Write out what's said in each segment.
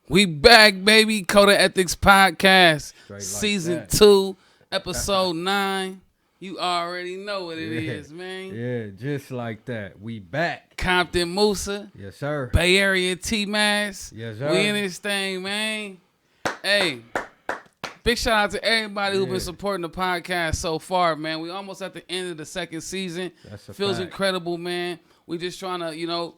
We back, baby. Code of Ethics Podcast, Straight like Season that. 2, Episode 9. You already know what it is, man. Yeah, just like that. We back. Compton Musa, Yes, sir. Bay Area T-Mazz. Yes, sir. We in this thing, man. Hey, big shout out to everybody who's been supporting the podcast so far, man. We almost at the end of the second season. That's a Feels fact. incredible, man. We just trying to,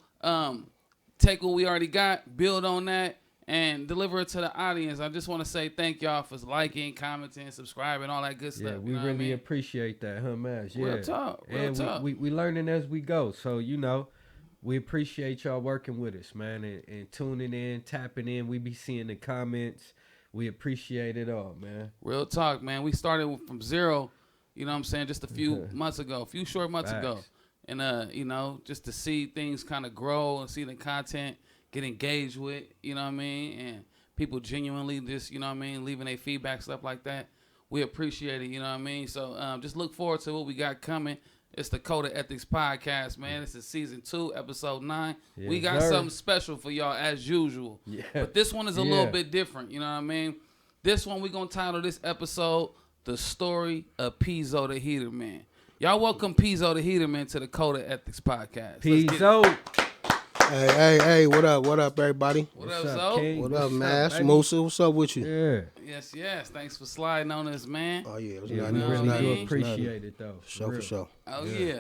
take what we already got, build on that, and deliver it to the audience. I just want to say thank y'all for liking, commenting, subscribing, all that good stuff. Yeah, we you know really what I mean? appreciate that, huh, Mazz? Yeah. Real talk, real and talk. We learning as we go. So, we appreciate y'all working with us, man, and tuning in, tapping in. We be seeing the comments. We appreciate it all, man. Real talk, man. We started from zero, you know what I'm saying, just a few months ago, a few short months ago. Facts. And, just to see things kind of grow and see the content get engaged with, you know what I mean? And people genuinely just, leaving their feedback, stuff like that. We appreciate it, you know what I mean? So just look forward to what we got coming. It's the Code of Ethics Podcast, man. This is Season 2, Episode 9. Yes, we got sir. something special for y'all as usual. Yeah. But this one is a little bit different, you know what I mean? This one, we're going to title this episode, The Story of Pizzo The Heaterman. Y'all welcome Pizzo The Heaterman to the Code of Ethics Podcast. Pizzo. Hey, what up, everybody? What up, What's up, Zo? King? What up, What's Mass? baby? Musa, what's up with you? Yeah. Yes. Thanks for sliding on us, man. Oh, yeah, it was Yeah, nothing, we it was really nothing, do it was appreciate it, though. nothing. For real. sure. Oh, yeah.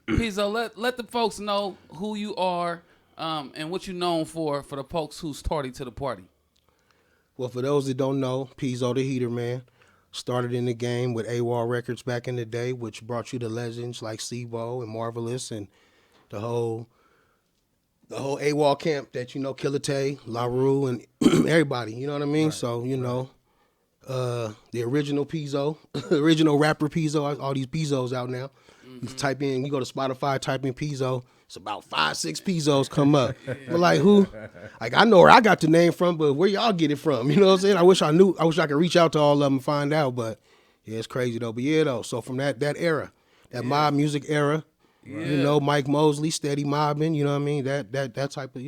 Pizzo, let the folks know who you are and what you're known for the folks who's tardy to the party. Well, for those that don't know, Pizzo the Heaterman started in the game with AWOL Records back in the day, which brought you the legends like Sivo and Marvelous and the whole AWOL camp that, Killer Tay, La Rue, and everybody, you know what I mean? Right, So, the original Pizzo, original rapper Pizzo, all these Pizzos out now. You type in, you go to Spotify, type in Pizzo, it's about 5-6 Pizzos come up. But like who? Like I know where I got the name from, but where y'all get it from? You know what I'm saying? I wish I could reach out to all of them and find out, but yeah, it's crazy though. But yeah, though, so from that era, that mob music era, Mike Mosley, steady mobbing, you know what I mean? That type of,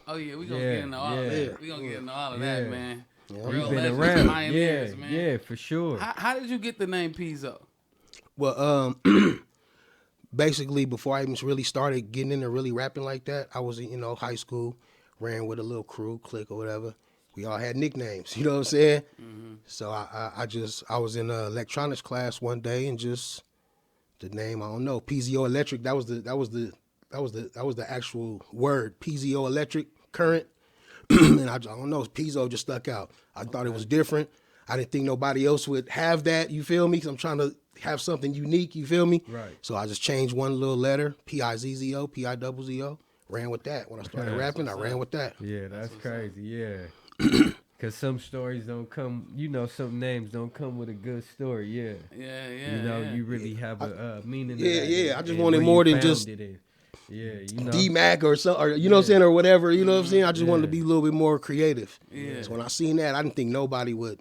Oh, yeah, we're going to get into all of that. We're going to get into all of that, man. Yeah. Real You've been legends, around. pioneers, man. Yeah, for sure. How did you get the name Pizzo? Well, basically, before I even really started getting into really rapping like that, I was in, high school, ran with a little crew, clique or whatever. We all had nicknames, you know what I'm saying? Mm-hmm. So I was in an electronics class one day and just the name, I don't know, Pizzo Electric. That was the actual word, Pizzo Electric current. And I don't know, Pizzo just stuck out. I thought it was different. I didn't think nobody else would have that, you feel me? 'Cause I'm trying to have something unique, you feel me? Right. So I just changed one little letter, P-I-Z-Z-O, P-I-double-Z-O. Ran with that. When I started rapping, I ran with that. Yeah, that's crazy. Yeah. Because some stories don't come, some names don't come with a good story. Yeah. Yeah. You really have a meaning. Yeah, to that yeah. I and just wanted where more you than found just it in. Yeah, D-Mac or something, or you know what I'm saying, or whatever, you know what I'm saying? I just wanted to be a little bit more creative. Yeah. So when I seen that, I didn't think nobody would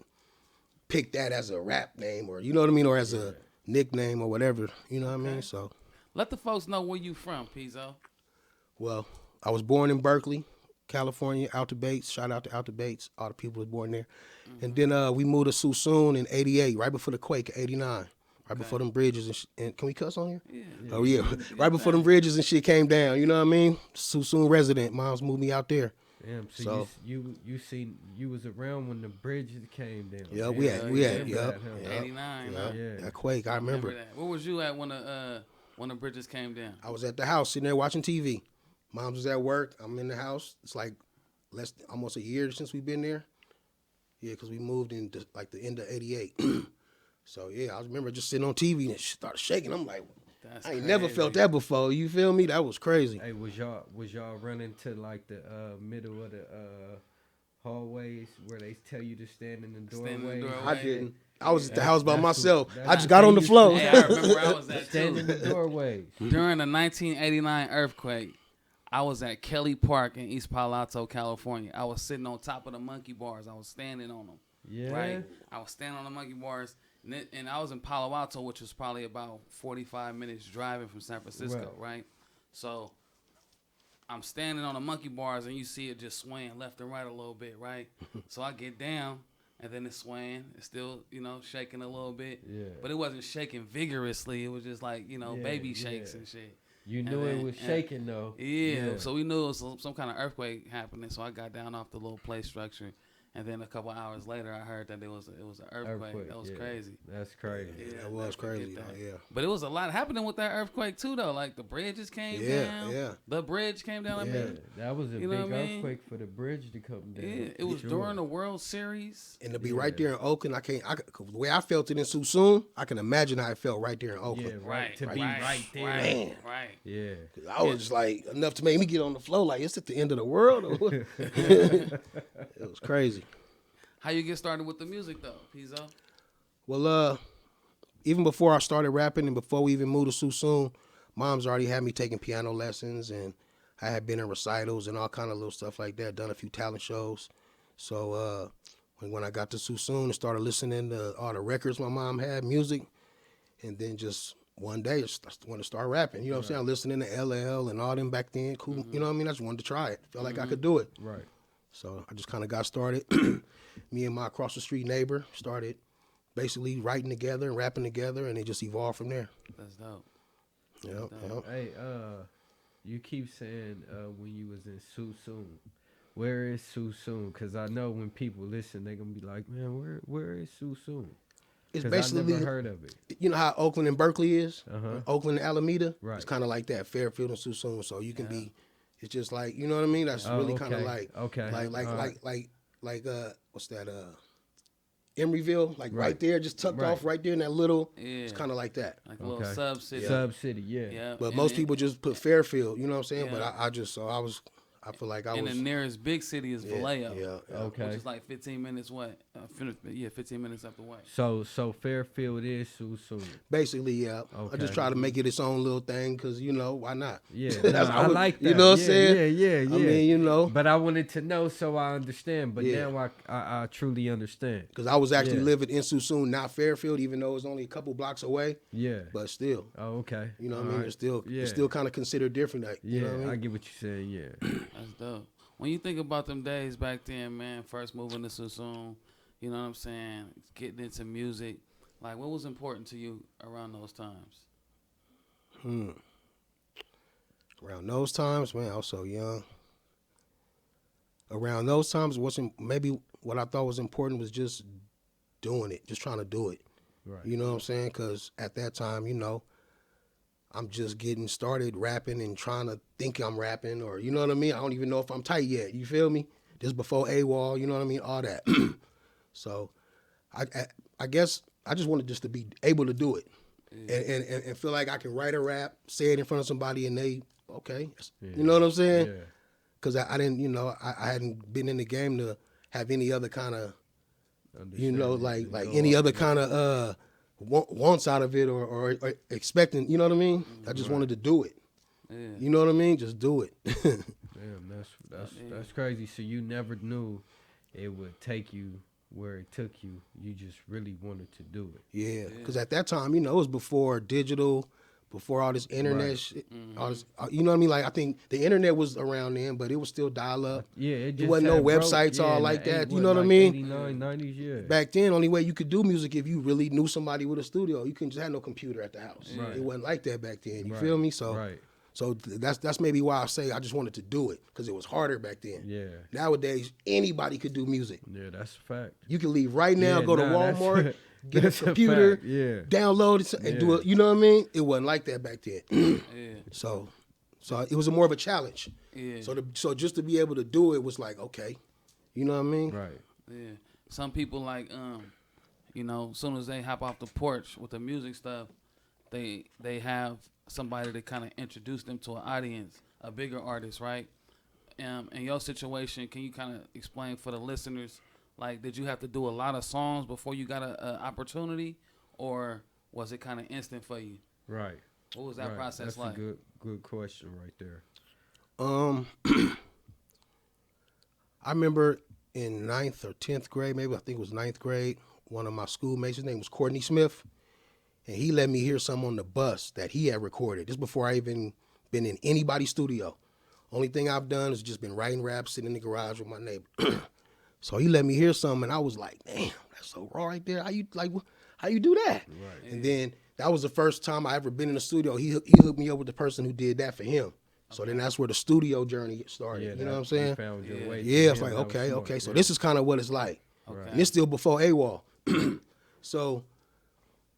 pick that as a rap name or, you know what I mean, or as a nickname or whatever, you know what I mean? So, Let the folks know where you from, Pizzo. well, I was born in Berkeley, California, Outer Bates. Shout out to Outer Bates. All the people was born there. Mm-hmm. And then we moved to Suisun in 88, right before the quake, 89. Right before them bridges and can we cuss on here? Yeah. Oh yeah, right before them bridges and shit came down. You know what I mean? Suisun resident, mom's moved me out there. Damn, so you was around when the bridges came down. Yeah, we had, 89. That quake, I remember. That. Where was you at when the bridges came down? I was at the house sitting there watching TV. Mom's was at work. I'm in the house. It's like almost a year since we've been there. Yeah, because we moved in like the end of '88. So yeah, I remember just sitting on TV and it started shaking. I'm like, I ain't never felt that before. You feel me? That was crazy. Hey, was y'all running to like the middle of the hallways where they tell you to stand in the doorway? I didn't. I was at the house by myself. I just got on the floor. Hey, I remember where I was at Stand in too. the doorways. During the 1989 earthquake, I was at Kelly Park in East Palo Alto, California. I was sitting on top of the monkey bars. I was standing on them. Yeah. Right? I was standing on the monkey bars. And I was in Palo Alto, which was probably about 45 minutes driving from San Francisco, right? So I'm standing on the monkey bars and you see it just swaying left and right a little bit, right? So I get down and then it's swaying. It's still, shaking a little bit. Yeah. But it wasn't shaking vigorously. It was just like, baby shakes yeah. and shit. You knew it was shaking though. Yeah, so we knew it was some kind of earthquake happening. So I got down off the little play structure. And then a couple hours later, I heard that it was an earthquake. That was crazy. That's crazy. Yeah, that was crazy. Yeah. But it was a lot happening with that earthquake too, though. Like the bridges came down. Yeah. The bridge came down. Yeah, that was a big earthquake for the bridge to come down. Yeah, it was during the World Series. And to be right there in Oakland, the way I felt it in Suisun, I can imagine how it felt right there in Oakland. Yeah, right. To be right there. Man. Right. Yeah. I was like, enough to make me get on the floor like, it's at the end of the world. Or what? It was crazy. How you get started with the music though, Pizzo? Well, even before I started rapping and before we even moved to Suisun, Mom's already had me taking piano lessons, and I had been in recitals and all kind of little stuff like that, done a few talent shows. So when I got to Suisun and started listening to all the records my mom had, music, and then just one day I just wanted to start rapping. You know what I'm saying? Listening to LL and all them back then. Cool. Mm-hmm. You know what I mean? I just wanted to try it. Felt like I could do it. Right. So I just kind of got started. Me and my across the street neighbor started basically writing together and rapping together, and it just evolved from there. That's dope. Yep. Hey, you keep saying when you was in Suisun. Where is Suisun? Because I know when people listen, they're going to be like, man, where is Suisun? It's I basically, never heard of it. You know how Oakland and Berkeley is? Uh-huh. Oakland and Alameda? Right. It's kind of like that, Fairfield and Suisun. So you can be, it's just like, you know what I mean? That's really kind of like, what's that? Emeryville, like right there, just tucked off right there in that little. Yeah. It's kind of like that. Like a little sub city. Sub city, yeah. But most people just put Fairfield, you know what I'm saying? Yeah. But I feel like I was. And the nearest big city is Vallejo. Yeah. Okay. Which is like 15 minutes what? 15 minutes up the way. So Fairfield is Suisun. Basically, yeah. Okay. I just try to make it its own little thing because, why not? Yeah, I like that. You know what I'm saying? Yeah. I mean, But I wanted to know so I understand. But now I truly understand. Because I was actually living in Suisun, not Fairfield, even though it's only a couple blocks away. Yeah. But still. Oh, okay. You know what I mean? It's still kind of considered different. You know what I mean? I get what you're saying, yeah. That's dope. When you think about them days back then, man, first moving to Suisun, you know what I'm saying, getting into music, like what was important to you around those times? Around those times, man, I was so young. Around those times, maybe what I thought was important was just doing it, just trying to do it. Right. You know what I'm saying? Because at that time, I'm just getting started rapping and trying to think I'm rapping, or you know what I mean? I don't even know if I'm tight yet. You feel me? This before AWOL, you know what I mean? All that. So I guess I just wanted just to be able to do it and feel like I can write a rap, say it in front of somebody, and they, okay. Yeah. You know what I'm saying? Yeah. Because I didn't, I hadn't been in the game to have any other kind of, like any other kind of wants out of it or expecting, you know what I mean? I just wanted to do it. Yeah. You know what I mean? Just do it. Damn, that's crazy. So you never knew it would take you where it took you. You just really wanted to do it. Yeah, because at that time, it was before digital, before all this internet shit. All this, you know what I mean? Like, I think the internet was around then, but it was still dial-up. Yeah, it wasn't no websites all like that. You know what I mean? 89, 90s, yeah. Back then, only way you could do music if you really knew somebody with a studio. You couldn't just have no computer at the house. Right. It wasn't like that back then. You feel me? So that's maybe why I say I just wanted to do it, because it was harder back then. Yeah. Nowadays, anybody could do music. Yeah, that's a fact. You can leave right now, go to Walmart, get a computer, download it, and do it. You know what I mean? It wasn't like that back then. So it was more of a challenge. Yeah. So just to be able to do it was like, okay, you know what I mean? Right. Yeah. Some people like, as soon as they hop off the porch with the music stuff, they have somebody to kind of introduce them to an audience, a bigger artist, right? In your situation, can you kind of explain for the listeners, like, did you have to do a lot of songs before you got an opportunity, or was it kind of instant for you? Right. What was that process like? That's a good question right there. I remember in 9th or 10th grade, maybe I think it was 9th grade, one of my schoolmates, his name was Courtney Smith, and he let me hear some on the bus that he had recorded. This before I even been in anybody's studio. Only thing I've done is just been writing raps, sitting in the garage with my neighbor. So he let me hear something, and I was like, damn, that's so raw right there. How you do that? Right. And then that was the first time I ever been in the studio. He hooked me up with the person who did that for him. So then that's where the studio journey started. Yeah, you know what I'm saying? You found your way. Yeah, to it's him. like, That was okay, smart. okay. So Yeah. this is kind of what it's like. Okay. And it's still before AWOL. So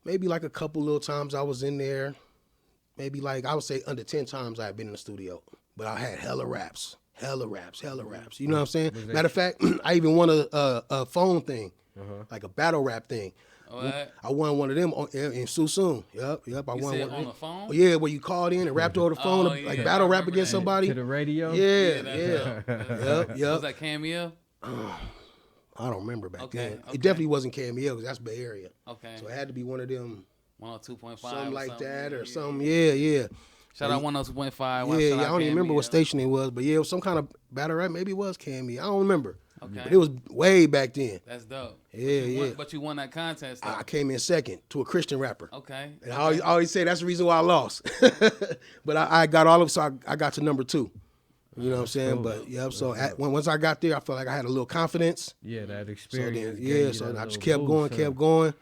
maybe like a couple little times I was in there. Maybe like, I would say under 10 times I had been in the studio. But I had hella raps. You know what I'm saying? Matter of fact, I even won a phone thing, like a battle rap thing. What? I won one of them in Susun. Yep. I You won said one. on the phone? Oh, yeah, where you called in and rapped over the phone, Oh, like yeah, battle I rap remember against that. somebody. To the radio? Yeah. That's dope. Yep. Was that Cameo? I don't remember back Okay, then. okay. It definitely wasn't Cameo because that's Bay Area. Okay. So it had to be one of them, 102.5. something like that or Yeah. something. Yeah. Shout out 102.5. Yeah, I don't even remember what station it was, but yeah, it was some kind of battle rap. Maybe it was Cameo. I don't remember. Okay. But it was way back then. That's dope. Yeah. But you won that contest, though. I came in second to a Christian rapper. Okay. And I always say that's the reason why I lost. But I got all of so I got to number 2. You know what I'm saying? cool. But yeah, so once I got there, I felt like I had a little confidence. Yeah, that So then, experience. so I just kept going.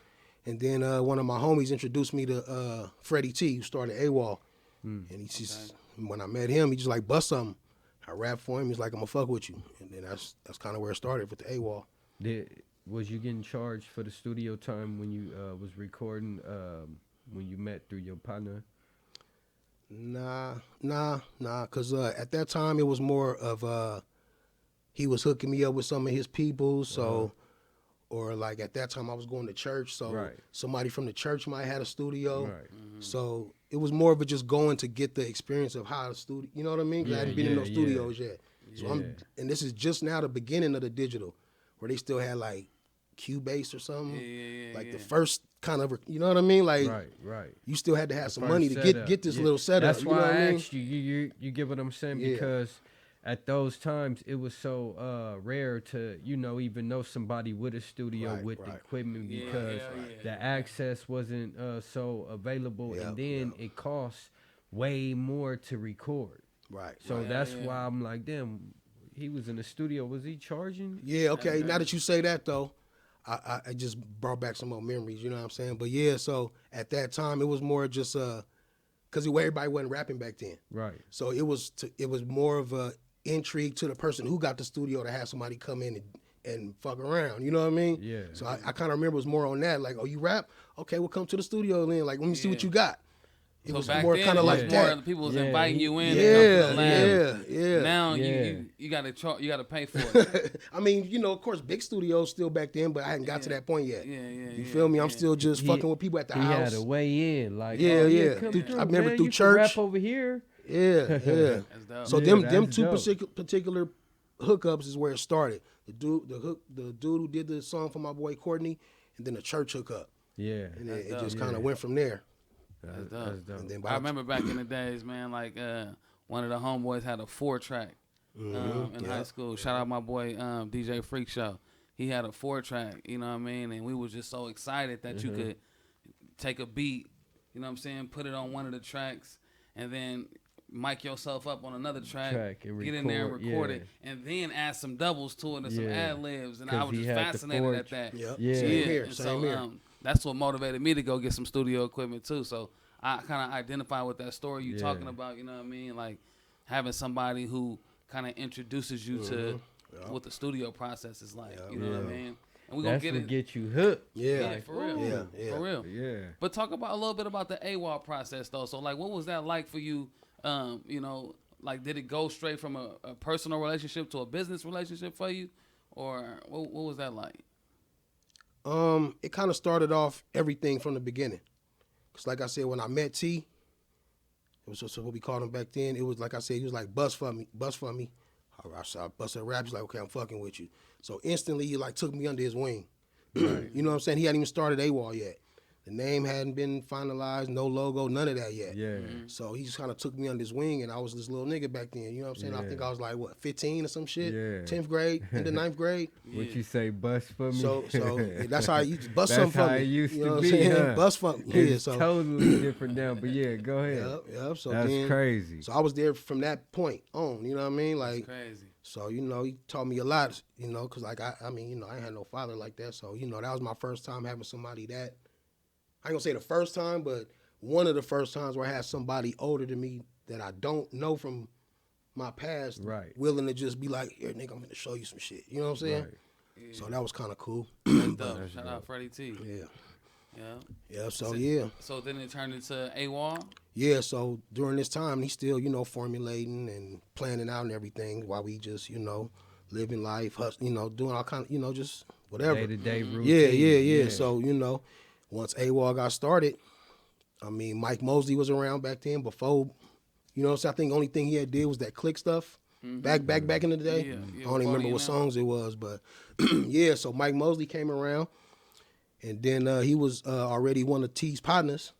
And then one of my homies introduced me to Freddie T, who started AWOL. And he just, when I met him, he just like, bust something. I rapped for him. He's like, I'm gonna fuck with you. And then that's kind of where it started with the AWOL. Was you getting charged for the studio time when you was recording when you met through your partner? Nah, because at that time it was more of he was hooking me up with some of his people, so or like at that time I was going to church, so somebody from the church might have a studio, so it was more of a just going to get the experience of how the studio, you know what I mean? 'Cause I hadn't been in those studios yet, so and this is just now the beginning of the digital, where they still had like Cubase or something, the first kind of, you know what I mean? Like, right. you still had to have The some first money to get this little setup. That's you why know what I mean? asked you. You get what I'm saying? Because at those times it was so rare to even know somebody with a studio with equipment because the access wasn't so available, and then it costs way more to record. Right. So that's why I'm like, damn, he was in the studio. Was he charging? Yeah. Okay. Now that you say that though, I just brought back some more memories, you know what I'm saying? But yeah, so at that time it was more just because everybody wasn't rapping back then, right? So it was more of a intrigue to the person who got the studio to have somebody come in and fuck around, you know what I mean? Yeah. So I kind of remember it was more on that, like, oh, you rap? Okay, we'll come to the studio then. Like, let me see what you got. It was more kind of like that. People was inviting you in. Yeah. Now you got to pay for it. I mean, of course, big studios still back then, but I hadn't got to that point yet. You feel me? I'm still just fucking with people at the house. He had to weigh in, like, I remember through church. Rap over here. Yeah. So them two particular hookups is where it started. The dude who did the song for my boy Courtney, and then the church hookup. Yeah. And it just kind of went from there. That's dope. And then I remember back in the days, man, like one of the homeboys had a 4-track in high school. Shout out my boy DJ Freak Show. He had a 4-track, you know what I mean? And we was just so excited that you could take a beat, you know what I'm saying, put it on one of the tracks, and then mic yourself up on another track and get in there and record it, and then add some doubles to it and some ad-libs. And I was just fascinated at that. Same here. That's what motivated me to go get some studio equipment too. So I kind of identify with that story you talking about, you know what I mean? Like having somebody who kind of introduces you to what the studio process is like, you know what I mean? And we're going to get you hooked. Yeah. For real. For real. Yeah. But talk about a little bit about the AWOL process though. So like what was that like for you? Like did it go straight from a personal relationship to a business relationship for you? Or what was that like? It kind of started off everything from the beginning. Cause like I said, when I met T, it was just what we called him back then. It was like I said, he was like, bust for me. I busted a rap. He's like, okay, I'm fucking with you. So instantly, he like took me under his wing. You know what I'm saying? He hadn't even started AWOL yet. The name hadn't been finalized, no logo, none of that yet. Yeah. So he just kind of took me under his wing, and I was this little nigga back then. You know what I'm saying? I think I was like, what, 15 or some shit? Yeah. 10th grade, into 9th grade. What you say, bust for me? So that's how you bust something for me. That's how it used you know to what be, I'm saying? huh? Bust for me. It's So totally different now, but yeah, go ahead. Yep. So that's then, crazy. So I was there from that point on. You know what I mean? Like, That's crazy. So, you know, he taught me a lot, you know, because, like, I mean, you know, I ain't had no father like that. So, you know, that was my first time having somebody that, I ain't going to say the first time, but one of the first times where I had somebody older than me that I don't know from my past, willing to just be like, here, nigga, I'm going to show you some shit. You know what I'm saying? Right. Yeah. So that was kind of cool. That's dope. Shout out Freddie T. Yeah, so yeah. So then it turned into AWOL? Yeah, so during this time, he's still, you know, formulating and planning out and everything while we just, you know, living life, you know, doing all kind of, you know, just whatever. Day-to-day routine. Yeah. So, you know, once AWOL got started, I mean, Mike Mosley was around back then before, you know, so I think the only thing he had did was that click stuff back in the day. Yeah, I don't even remember what songs it was, but yeah, so Mike Mosley came around, and then he was already one of T's partners.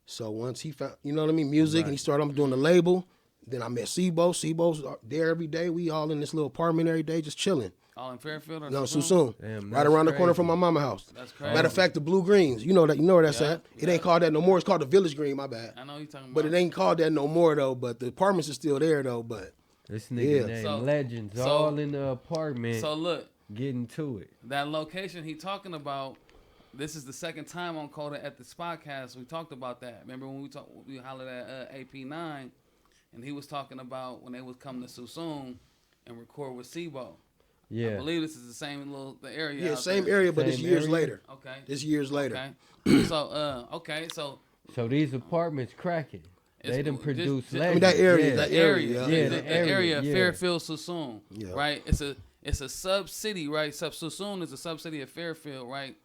So once he found, you know what I mean, music, and he started doing the label, then I met Sebo. Sebo's there every day. We all in this little apartment every day just chilling. All in Fairfield or No, Susoon? Susoon. Right around the corner from my mama's house. That's crazy. Matter of fact, the Blue Greens, you know where that's at. It ain't called that no more. It's called the Village Green, my bad. I know you're talking about. But it ain't called that no more, though. But the apartments are still there, though. But this nigga named Legends, all in the apartment. So look. Getting to it. That location he talking about, this is the second time on Coda at this podcast. We talked about that. Remember when we hollered at AP9, and he was talking about when they would come to Susoon and record with Sebo. Yeah. I believe this is the same the area. Yeah, same area, but it's years later. Okay. It's years later. Okay. So So these apartments cracking. They done produced Legends. I mean, that area. The area, Fairfield, Susoon, right? It's a sub-city, right? Susoon is a sub-city of Fairfield, right?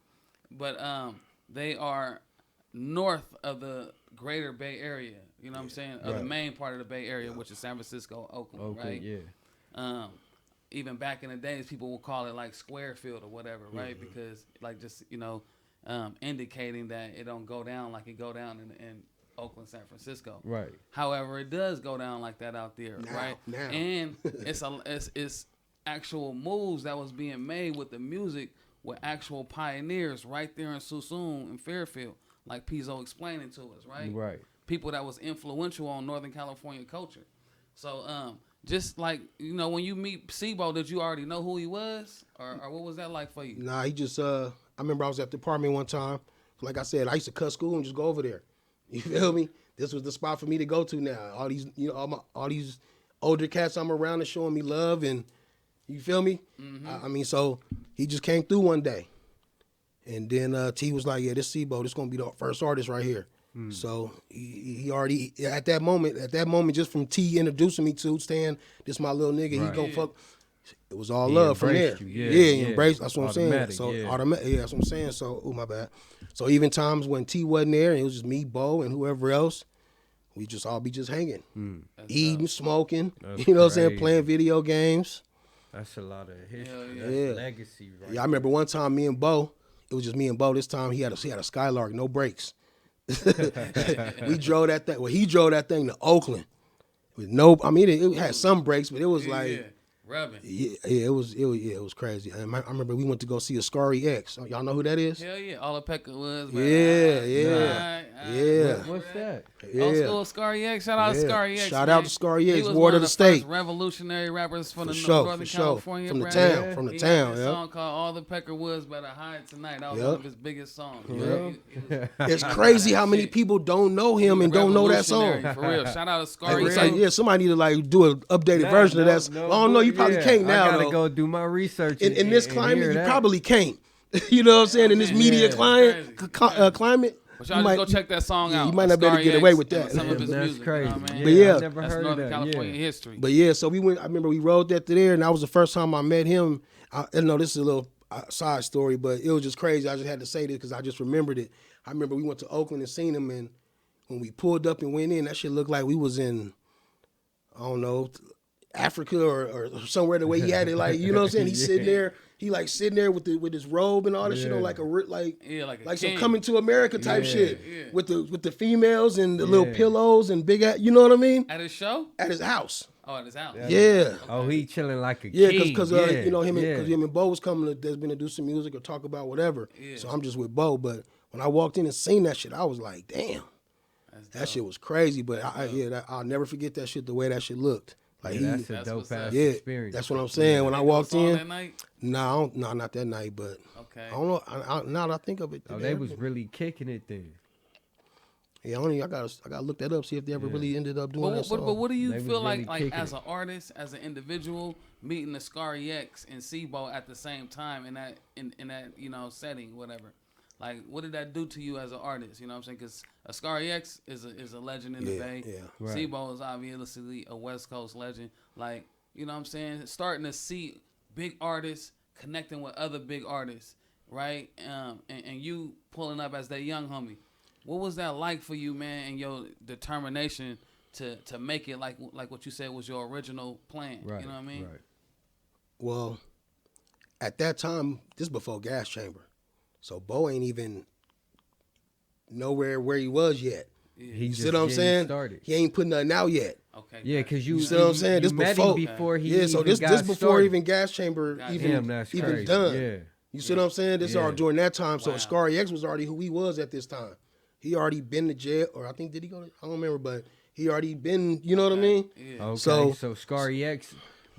But they are north of the greater Bay Area, you know what I'm saying? Of the main part of the Bay Area, which is San Francisco, Oakland, right? Yeah. Even back in the days, people would call it like Squarefield or whatever, right? Because like just, you know, indicating that it don't go down like it go down in Oakland, San Francisco. Right. However, it does go down like that out there, right? Now. And it's actual moves that was being made with the music with actual pioneers right there in Susoon and Fairfield, like Pizzo explaining to us, right? Right. People that was influential on Northern California culture. So just like, you know, when you meet Sebo, did you already know who he was? Or what was that like for you? Nah, he just, I remember I was at the apartment one time. Like I said, I used to cut school and just go over there. You feel me? This was the spot for me to go to now. All these, you know, all these older cats I'm around and showing me love, and you feel me? Mm-hmm. I mean, so he just came through one day. And then T was like, yeah, this Sebo, this going to be the first artist right here. So he already, at that moment, just from T introducing me to Stan, this my little nigga, he gonna fuck. It was all love from there. He embraced. That's what I'm saying. So automatic. That's what I'm saying. So, my bad. So even times when T wasn't there, and it was just me, Bo, and whoever else, we just all be just hanging, eating, smoking. You know what I'm saying? Playing video games. That's a lot of history. That's legacy, right? Yeah, I remember one time me and Bo. It was just me and Bo. This time he had a Skylark, no brakes. We drove that thing. Well, he drove that thing to Oakland with no. I mean, it had some brakes, but it was rubbing. It was crazy. I remember we went to go see a Scary X. Y'all know who that is? Hell yeah, all the Pekka was. What's that? Old school Scary X. Shout out to Scary X. Shout out to Scary X. He was Ward of the State. First revolutionary rappers from the Northern for California. From the town. From the he town. Had a song called "All the Pekka Woods Better Hide Tonight." That was one of his biggest songs. It's crazy how many people don't know him and don't know that song. For real. Shout out to Scary X. Yeah, somebody need to like do an updated version of that. I don't know. You probably can't now. I gotta go do my research. In this climate, you probably can't. You know what I'm saying? In this media climate. But y'all just go check that song out. You might not be able to get away with that. Some of his That's music, crazy. You know what I mean? But yeah, I never heard Northern of that. California history. But yeah, so we went. I remember we rode that to there, and that was the first time I met him. I know this is a little side story, but it was just crazy. I just had to say this because I just remembered it. I remember we went to Oakland and seen him, and when we pulled up and went in, that shit looked like we was in, I don't know, Africa or somewhere the way he had it, like, you know what I'm saying? He's sitting there, sitting there with his robe and all this shit on, like some Coming to America type shit with the females and the little pillows and big ass, you know what I mean? At his show? At his house. Oh, at his house. Yeah. Okay. Oh, he chilling like a king. Yeah, because you know him and Bo was coming to Desmond to do some music or talk about whatever. Yeah. So I'm just with Bo, but when I walked in and seen that shit, I was like, damn, that shit was crazy. But I'll never forget that shit. The way that shit looked. Like that's a dope ass experience. That's what I'm saying. When I walked in, that night? No, not that night, but I don't know. Now that I think of it, they was really kicking it then. Yeah, I gotta look that up, see if they ever really ended up doing that song. But what do you feel like as an artist, as an individual, meeting the Scary X and Sebo at the same time in that setting, whatever? Like, what did that do to you as an artist? You know what I'm saying? Because Scary X is a legend in the Bay. Yeah. Right. Sebo is obviously a West Coast legend. Like, you know what I'm saying? Starting to see big artists connecting with other big artists, right? And you pulling up as that young homie. What was that like for you, man, and your determination to make it like what you said was your original plan? Right, you know what I mean? Right. Well, at that time, this is before Gas Chamber. So Bo ain't even nowhere where he was yet. Yeah. You see what I'm saying? Started. He ain't putting nothing out yet. Okay. Yeah, because you see what I'm saying? This before he so this before started. Even Gas Chamber even done. Yeah. You see what I'm saying? This all during that time. So Scary X was already who he was at this time. He already been to jail, or I think did he go? I don't remember, but he already been. You know what I mean? Yeah. Okay. So Scary X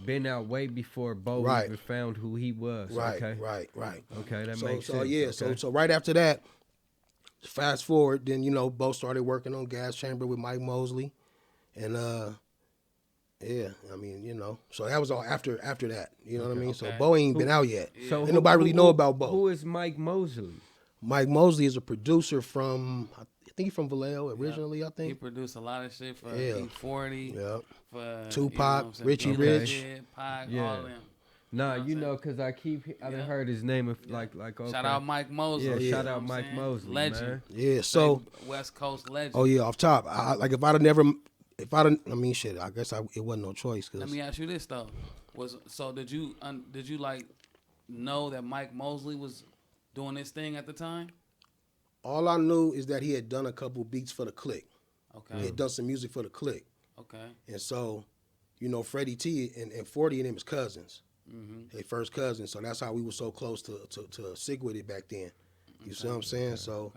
been out way before Bo even found who he was. Right. Okay. Right. Okay, that makes sense. Yeah. Okay. So right after that, fast forward, then Bo started working on Gas Chamber with Mike Mosley, and I mean, so that was all after that. You know what I mean? So Bo ain't been out yet. So ain't nobody really know about Bo. Who is Mike Mosley? Mike Mosley is a producer from, I think he's from Vallejo originally, I think. He produced a lot of shit for E40, for Tupac, Richie Rich. Pac, all of them. Nah, because I done heard his name like okay. Shout out Mike Mosley. Yeah, shout out Mike Mosley, legend. Man. Yeah, so West Coast legend. Oh yeah, off top. I guess it wasn't no choice. Let me ask you this though: did you like know that Mike Mosley was doing this thing at the time? All I knew is that he had done a couple beats for the Click. Okay. He had done some music for the Click. Okay. And so, Freddie T and 40 and them is cousins. Mm-hmm. They first cousins. So that's how we were so close to Sick With It back then. You see what I'm saying? Okay. So,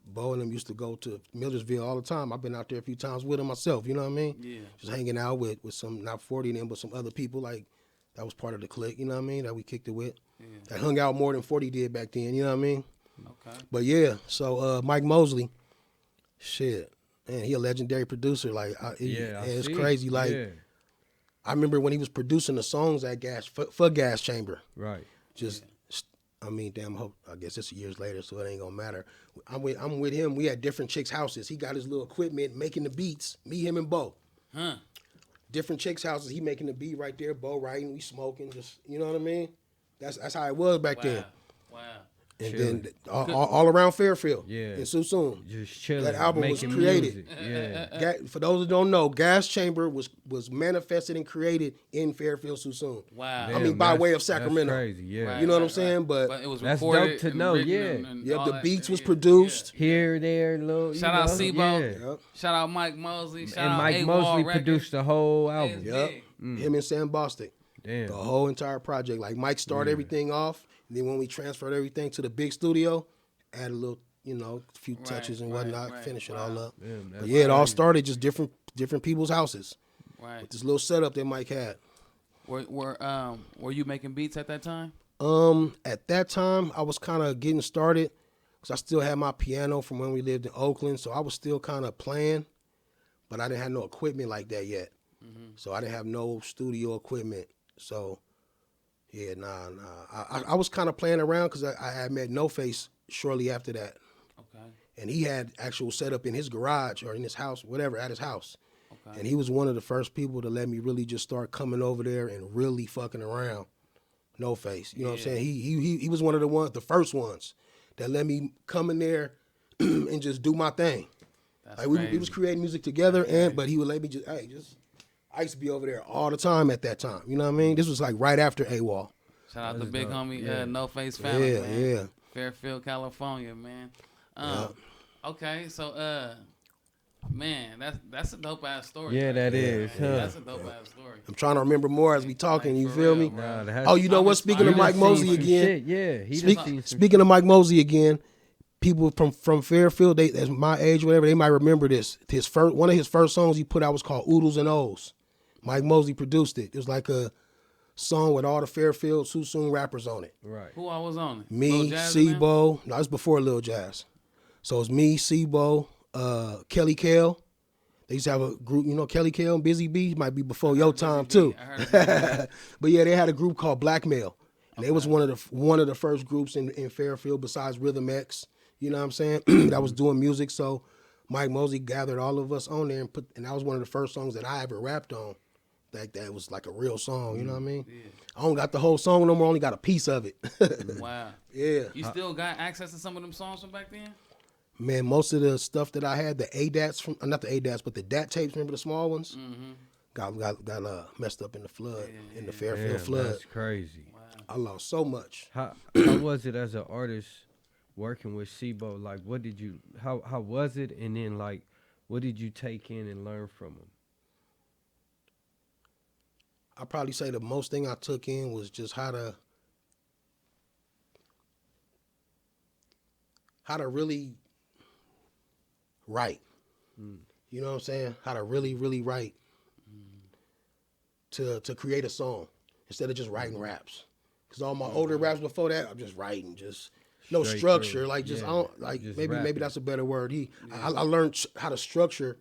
Bo and them used to go to Millersville all the time. I've been out there a few times with them myself. You know what I mean? Yeah. Just hanging out with some, not 40 and them, but some other people like that was part of the Click. You know what I mean? That we kicked it with. Yeah. That hung out more than 40 did back then. You know what I mean? Okay. But yeah, so Mike Mosley, shit, man, he a legendary producer. Like, it's crazy. Like, I remember when he was producing the songs at for Gas Chamber. Right. I mean, I guess it's years later, so it ain't gonna matter. I'm with him. We had different chicks' houses. He got his little equipment, making the beats. Me, him, and Bo. Huh. Different chicks' houses. He making the beat right there. Bo writing. We smoking. Just, you know what I mean? That's how it was back then. Wow. And chilling. Then all around Fairfield, in Susoon. Just chilling. That album was created. Yeah. For those who don't know, Gas Chamber was manifested and created in Fairfield, Susoon. Wow. Damn, I mean, by way of Sacramento. That's crazy, yeah. Right, you know what I'm saying? But it was that's recorded dope to know, and the beats was produced. Here, there, little. Shout out Sebo. Yep. Shout out Mike Mosley. Shout out Mike Mosley produced the whole album. Yep. Him and Sam Bostic. Damn. The whole entire project. Like, Mike started everything off. And then when we transferred everything to the big studio, add a little, few touches and whatnot, finish it all up. But it all started just different people's houses. Right. With this little setup that Mike had. Were you making beats at that time? At that time, I was kind of getting started because I still had my piano from when we lived in Oakland, so I was still kind of playing, but I didn't have no equipment like that yet. Mm-hmm. So I didn't have no studio equipment. So. Yeah, nah. I was kind of playing around because I had met No Face shortly after that. Okay. And he had actual setup in his garage or in his house, whatever, at his house. Okay. And he was one of the first people to let me really just start coming over there and really fucking around. No Face, you know what I'm saying? He was one of the first ones that let me come in there and just do my thing. That's like we was creating music together, but he would let me just I used to be over there all the time at that time. You know what I mean? This was like right after AWOL. Shout out to big homie No Face family, man. Yeah. Fairfield, California, man. Okay, so man, that's a dope ass story. Yeah, right? that is. Huh? That's a dope ass story. I'm trying to remember more as we talking. Like, you for feel real, me? bro. Oh, you know what? Speaking of Mike Mosley again. Yeah, Speaking of Mike Mosley again, people from Fairfield, they that's my age, whatever, they might remember this. One of his first songs he put out was called Oodles and O's. Mike Mosley produced it. It was like a song with all the Fairfield Susoon rappers on it. Right. Who I was on it? Me, Sebo. No, it's before Lil Jazz. So it's me, Sebo, Kelly Kale. They used to have a group, you know, Kelly Kale and Busy B might be before your time too. But yeah, they had a group called Blackmail. And they was one of the first groups in Fairfield besides Rhythm X, you know what I'm saying, that was doing music. So Mike Mosley gathered all of us on there and that was one of the first songs that I ever rapped on. That was like a real song, you know what I mean? Yeah. I don't got the whole song no more, only got a piece of it. Wow. Yeah. You still got access to some of them songs from back then? Man, most of the stuff that I had, the ADATs from, not the ADATs, but the DAT tapes, remember the small ones? Mm-hmm. Got messed up in the flood, in the Fairfield flood. That's crazy. Wow. I lost so much. How was it as an artist working with Sebo? Like, what did you, how was it? And then, like, what did you take in and learn from him? I'd probably say the most thing I took in was just how to really write. You know what I'm saying? How to really, really write to create a song instead of just writing raps. Because all my older raps before that, I'm just writing, just no structure. Like just I don't like just maybe that's a better word. I learned how to structure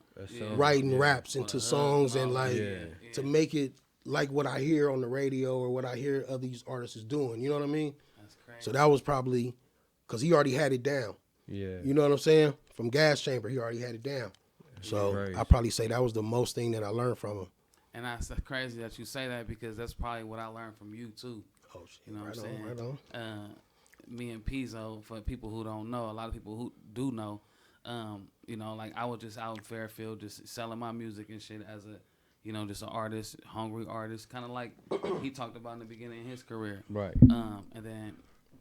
writing raps into songs and like to make it like what I hear on the radio or what I hear other these artists is doing. You know what I mean? That's crazy. So that was probably because he already had it down. Yeah. You know what I'm saying? From Gas Chamber, he already had it down. So I probably say that was the most thing that I learned from him. And that's crazy that you say that because that's probably what I learned from you too. Oh shit! You know what I'm saying? Right on. Me and Pizzo, for people who don't know, a lot of people who do know, you know, like I was just out in Fairfield just selling my music and shit as a, you know, just an artist, hungry artist, kind of like he talked about in the beginning of his career. Right. And then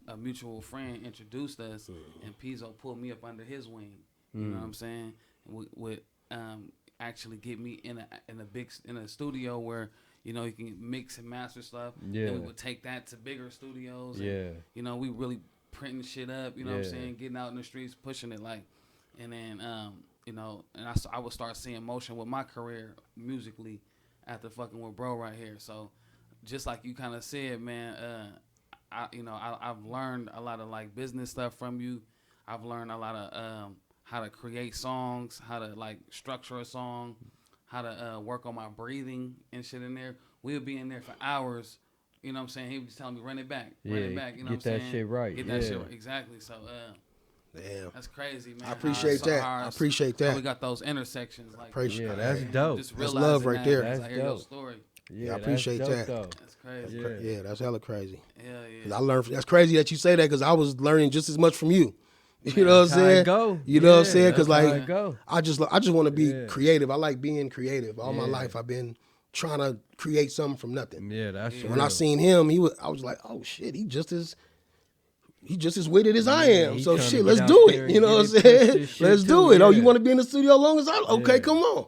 a mutual friend introduced us, and Pizzo pulled me up under his wing. You know what I'm saying? With actually get me in a studio where, you know, you can mix and master stuff. Yeah. Then we would take that to bigger studios. And, you know, we really printing shit up. You know what I'm saying? Getting out in the streets, pushing it like, and then you know, and I would start seeing motion with my career musically after fucking with bro right here. So just like you kind of said, man, I've learned a lot of like business stuff from you. I've learned a lot of how to create songs, how to like structure a song, how to work on my breathing and shit in there. We would be in there for hours. You know what I'm saying? He was telling me, run it back. You know what I'm saying? Get that shit right. Get that shit right. Exactly. So, damn. That's crazy, man. I appreciate that. We got those intersections. Like, that's dope. Just that's love right there. That's dope. I hear your story. Yeah, I appreciate that. That's crazy. Yeah, that's hella crazy. Yeah. I learned. That's crazy that you say that because I was learning just as much from you. You know what I'm saying? You know what I'm saying? Because like, I just want to be creative. I like being creative. All my life, I've been trying to create something from nothing. Yeah, that's when real. I seen him, I was like, oh shit, he just as witted as I am. So shit, let's do it. You know what I'm saying? Let's do it. Oh, you want to be in the studio as long as I? Okay, come on.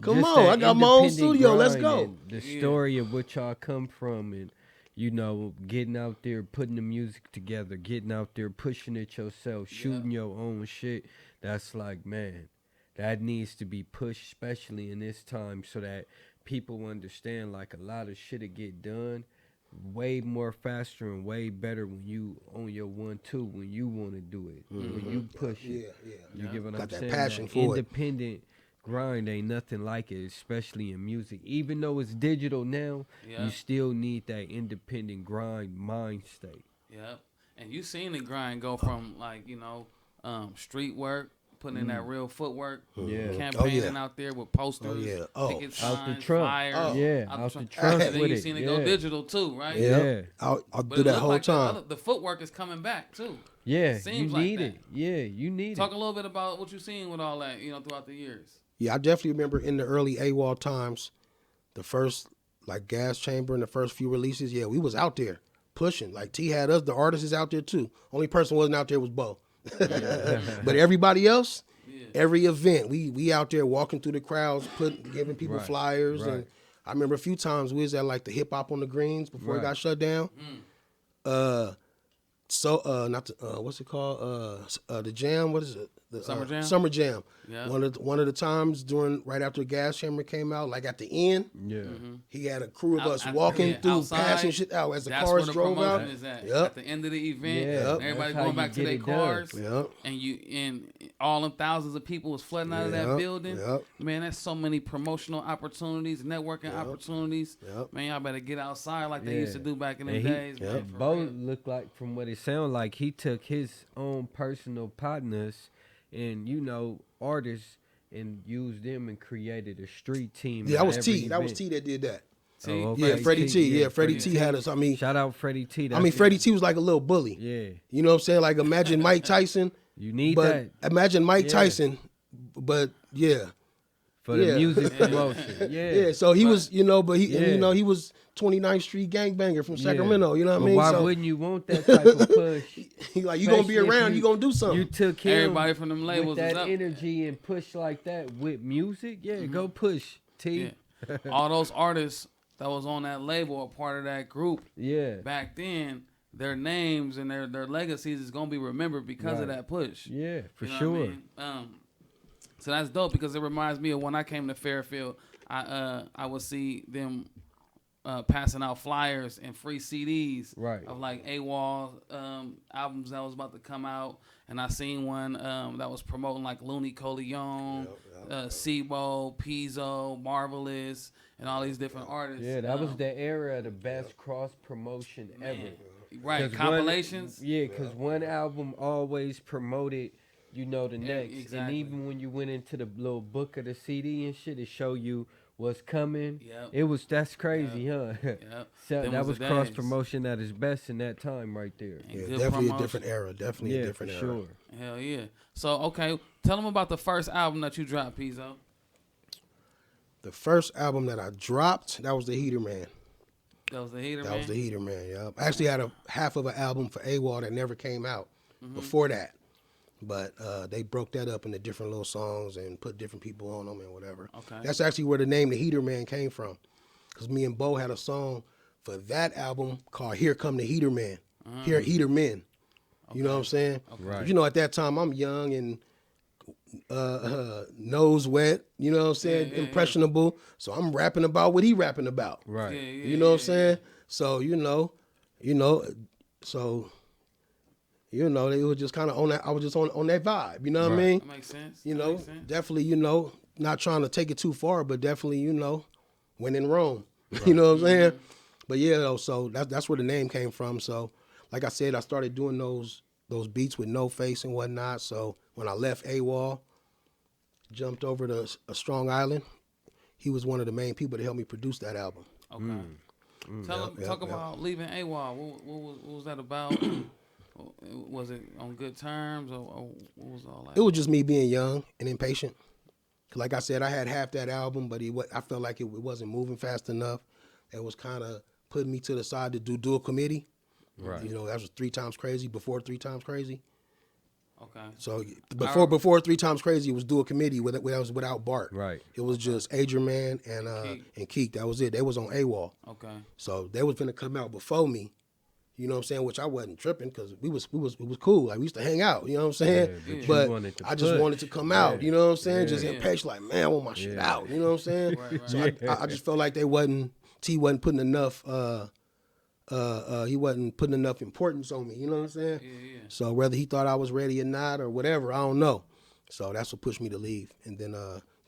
Come on. I got my own studio. Let's go. The story of what y'all come from and, you know, getting out there, putting the music together, getting out there, pushing it yourself, shooting your own shit. That's like, man, that needs to be pushed, especially in this time, so that people understand, like, a lot of shit to get done way more faster and way better when you on your 1-2, when you want to do it, when you push it. You get what I'm saying? That passion for independent grind ain't nothing like it, especially in music. Even though it's digital now, you still need that independent grind mind state. Yep. And you seen the grind go from like, you know, street work, putting in that real footwork, campaigning out there with posters, ticket signs, out the trunk, flyers, out the trunk and then with you it. seen it go digital too, right? Yeah. I'll do that whole time. The footwork is coming back too. Yeah, Seems you like need that. it. Yeah, you need Talk it. a little bit about what you've seen with all that, you know, throughout the years. Yeah, I definitely remember in the early AWOL times, the first like Gas Chamber and the first few releases, yeah, we was out there pushing. Like T had us, the artists is out there too. Only person wasn't out there was Bo. But everybody else, every event, we out there walking through the crowds, giving people flyers. And I remember a few times we was at like the Hip Hop on the Greens before it got shut down. Not the, what's it called? The Jam. What is it? The Summer Jam. Summer Jam. Yeah. One of the times right after Gas Chamber came out, like at the end. Yeah. He had a crew of us walking through, outside, passing shit out as the that's cars where the drove out. promotion is at the end of the event. Everybody going back to their cars. And all them thousands of people was flooding out of that building. Man, that's so many promotional opportunities, networking opportunities. Man, y'all better get outside like they used to do back in the days. Bo looked like, from what it sounded like, he took his own personal partners and, you know, artists and used them and created a street team. Yeah, that was T. That was T that did that. Okay. Freddie T. Yeah, Freddie T had us. I mean, shout out Freddie T. Freddie T was like a little bully. Yeah. You know what I'm saying? Like, imagine Mike Tyson. You need that. Imagine Mike Tyson, but for the music promotion. Yeah. So he was, you know, but he was 29th Street gangbanger from Sacramento. You know what I mean? Why wouldn't you want that type of push? He like, you gonna be around, you gonna do something. You took him everybody from them labels with that energy and push like that with music. Yeah, go push T. Yeah. All those artists that was on that label are part of that group. Yeah. Back then, their names and their legacies is gonna be remembered because of that push. Yeah, for you know sure. I mean? So that's dope because it reminds me of when I came to Fairfield. I would see them passing out flyers and free CDs of like AWOL albums that was about to come out, and I seen one that was promoting like Looney Coleon, Sibo, Pizzo, Marvelous, and all these different artists. Yeah, that was the era of the best cross promotion ever. Right, compilations. Because one album always promoted, you know, the next. Exactly. And even when you went into the little book of the CD and shit, it showed you what's coming. That's crazy, huh? So that was cross promotion at its best in that time right there. Yeah, definitely a different era. Definitely a different era. Sure. Hell yeah. So, okay, tell them about the first album that you dropped, Pizzo. The first album that I dropped, that was The Heaterman. That was The Heaterman? That was The Heaterman, yeah. I actually had half of an album for AWOL that never came out before that. But they broke that up into different little songs and put different people on them and whatever. Okay. That's actually where the name The Heaterman came from. Because me and Bo had a song for that album called Here Come the Heaterman. Heatermen. You know what I'm saying? Okay. Right. You know, at that time, I'm young and nose wet, you know what I'm saying? Impressionable. So I'm rapping about what he rapping about. Right. You know what I'm saying? So, it was just kind of on that. I was just on that vibe. You know what I mean? That makes sense. Definitely, not trying to take it too far, but definitely, when in Rome. Right. You know what I'm saying? But yeah, so that's where the name came from. So, like I said, I started doing those beats with No Face and whatnot. So when I left AWOL, jumped over to Strong Island, he was one of the main people to help me produce that album. Okay. Talk about leaving AWOL. What was that about? Was it on good terms or what was all that? It was just me being young and impatient. Like I said, I had half that album, but I felt like it wasn't moving fast enough. It was kind of putting me to the side to do Dual Committee. Right. That was 3 Times Crazy, before 3 Times Crazy. Okay. So before 3 Times Crazy, it was Dual Committee that was without Bart. Right. It was just Adrian Man and Keek. That was it. They was on AWOL. Okay. So they was gonna come out before me. You know what I'm saying? Which I wasn't tripping because it was cool. Like we used to hang out. You know what I'm saying? Yeah, but I just wanted to come out. You know what I'm saying? Yeah, just impatient. Like, man, I want my shit out. You know what I'm saying? Right. So I just felt like T wasn't putting enough. He wasn't putting enough importance on me. You know what I'm saying? Yeah. So whether he thought I was ready or not or whatever, I don't know. So that's what pushed me to leave. And then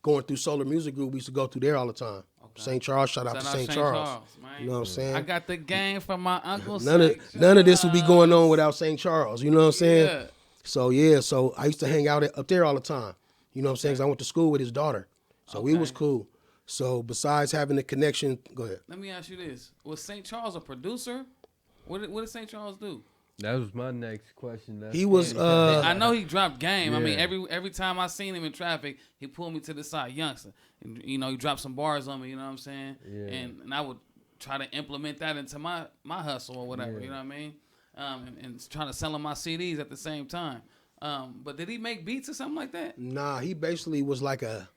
going through Solar Music Group, we used to go through there all the time. Okay. St. Charles, shout out to St. Charles. You know what I'm saying? I got the game from my uncle. None of this would be going on without St. Charles. You know what I'm saying? Yeah. So I used to hang out up there all the time. You know what I'm saying? 'Cause I went to school with his daughter. So we was cool. So besides having the connection, go ahead. Let me ask you this: was St. Charles a producer? What did St. Charles do? That was my next question. He was. I know he dropped game. Yeah. I mean, every time I seen him in traffic, he pulled me to the side, youngster. And, you know, he dropped some bars on me. You know what I'm saying? Yeah. And I would try to implement that into my hustle or whatever. You know what I mean? And trying to sell him my CDs at the same time. But did he make beats or something like that? Nah, he basically was like a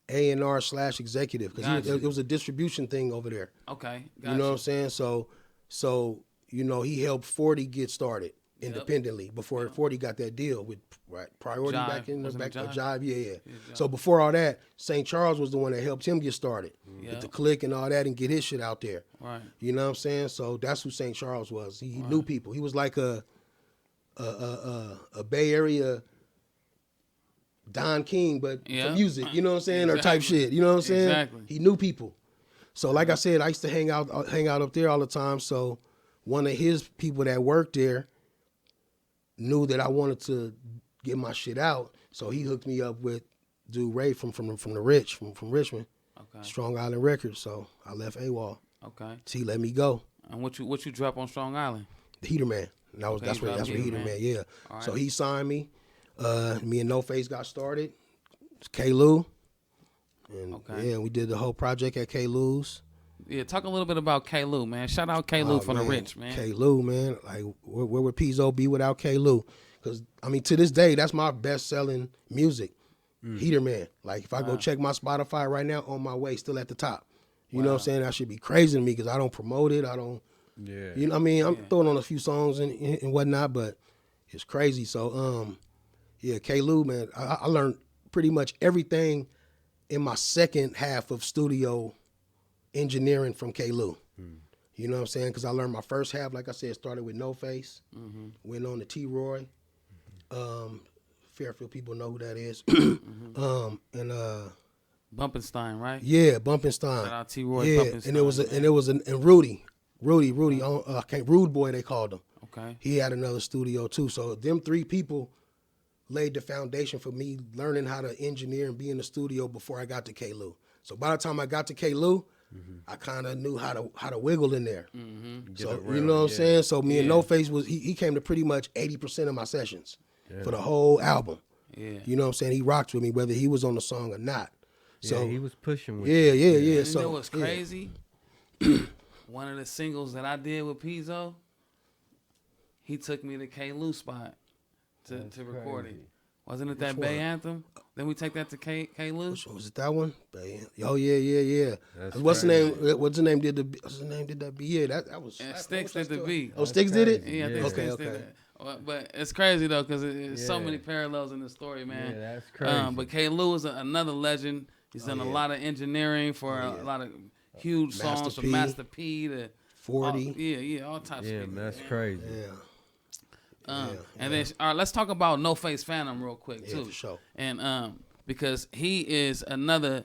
A&R / executive because it was a distribution thing over there. Okay, you know what I'm saying? So you know, he helped 40 get started independently before 40 got that deal with Priority Jive. back in the Wasn't it Jive. Yeah. Jive. So before all that, St. Charles was the one that helped him get started with the click and all that and get his shit out there. Right. You know what I'm saying? So that's who St. Charles was. He knew people. He was like a Bay Area Don King, but for music, you know what I'm saying, or type shit. You know what I'm saying? Exactly. He knew people. So like I said, I used to hang out up there all the time. So one of his people that worked there knew that I wanted to get my shit out. So he hooked me up with dude Ray from Richmond, Strong Island Records. So I left AWOL. Okay. So he let me go. And what you drop on Strong Island? The Heaterman. And that's where Heaterman. Yeah. Right. So he signed me. Me and No Face got started. It's K-Lou. And we did the whole project at K-Lou's. Yeah, talk a little bit about K-Lou, man. Shout out K-Lou for the rich, man. K-Lou, man. Like, where would Pizzo be without K-Lou? Because, I mean, to this day, that's my best-selling music. Heaterman. Like, if I go check my Spotify right now, On My Way, still at the top. You know what I'm saying? That should be crazy to me because I don't promote it. I don't, you know what I mean? I'm throwing on a few songs and whatnot, but it's crazy. So, K-Lou, man, I learned pretty much everything in my second half of studio engineering from K-Lou. You know what I'm saying? Because I learned my first half, like I said, started with No Face, went on to T-Roy. Fairfield people know who that is. And Bumpenstein, right? Yeah, Bumpenstein. Shout out T-Roy. Yeah, Bumpenstein, and it was Rudy, Rude Boy they called him. Okay. He had another studio too. So them three people laid the foundation for me learning how to engineer and be in the studio before I got to K-Lou. So by the time I got to K-Lou, I kind of knew how to wiggle in there. So you know what I'm saying? So me and No Face he came to pretty much 80% of my sessions for the whole album. Yeah. You know what I'm saying? He rocked with me whether he was on the song or not. So he was pushing with you. You so know what's crazy? One of the singles that I did with Pizzo, he took me to K-Lou spot to record it. Wasn't it that Bay Anthem? Then we take that to K-Lou? Was it that one? Oh yeah. What's the name? What's the name? Did that beat? Yeah, that was. And Sticks did the beat. Oh, Sticks did it? Yeah, I think Sticks did it. But it's crazy though, because there's so many parallels in the story, man. Yeah, that's crazy. But K-Lou is another legend. He's done a lot of engineering for a lot of huge songs from Master P to 40. All types of people. Yeah, that's crazy. And then let's talk about No Face Phantom real quick too. For sure. And because he is another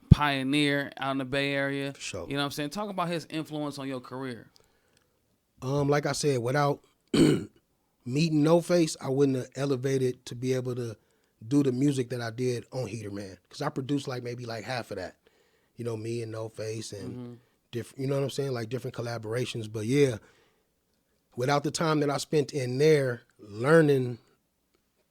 pioneer out in the Bay Area. For sure. You know what I'm saying? Talk about his influence on your career. Like I said, without meeting No Face, I wouldn't have elevated to be able to do the music that I did on Heaterman. Because I produced maybe half of that. You know, me and No Face and different, you know what I'm saying? Like different collaborations. But yeah, without the time that I spent in there learning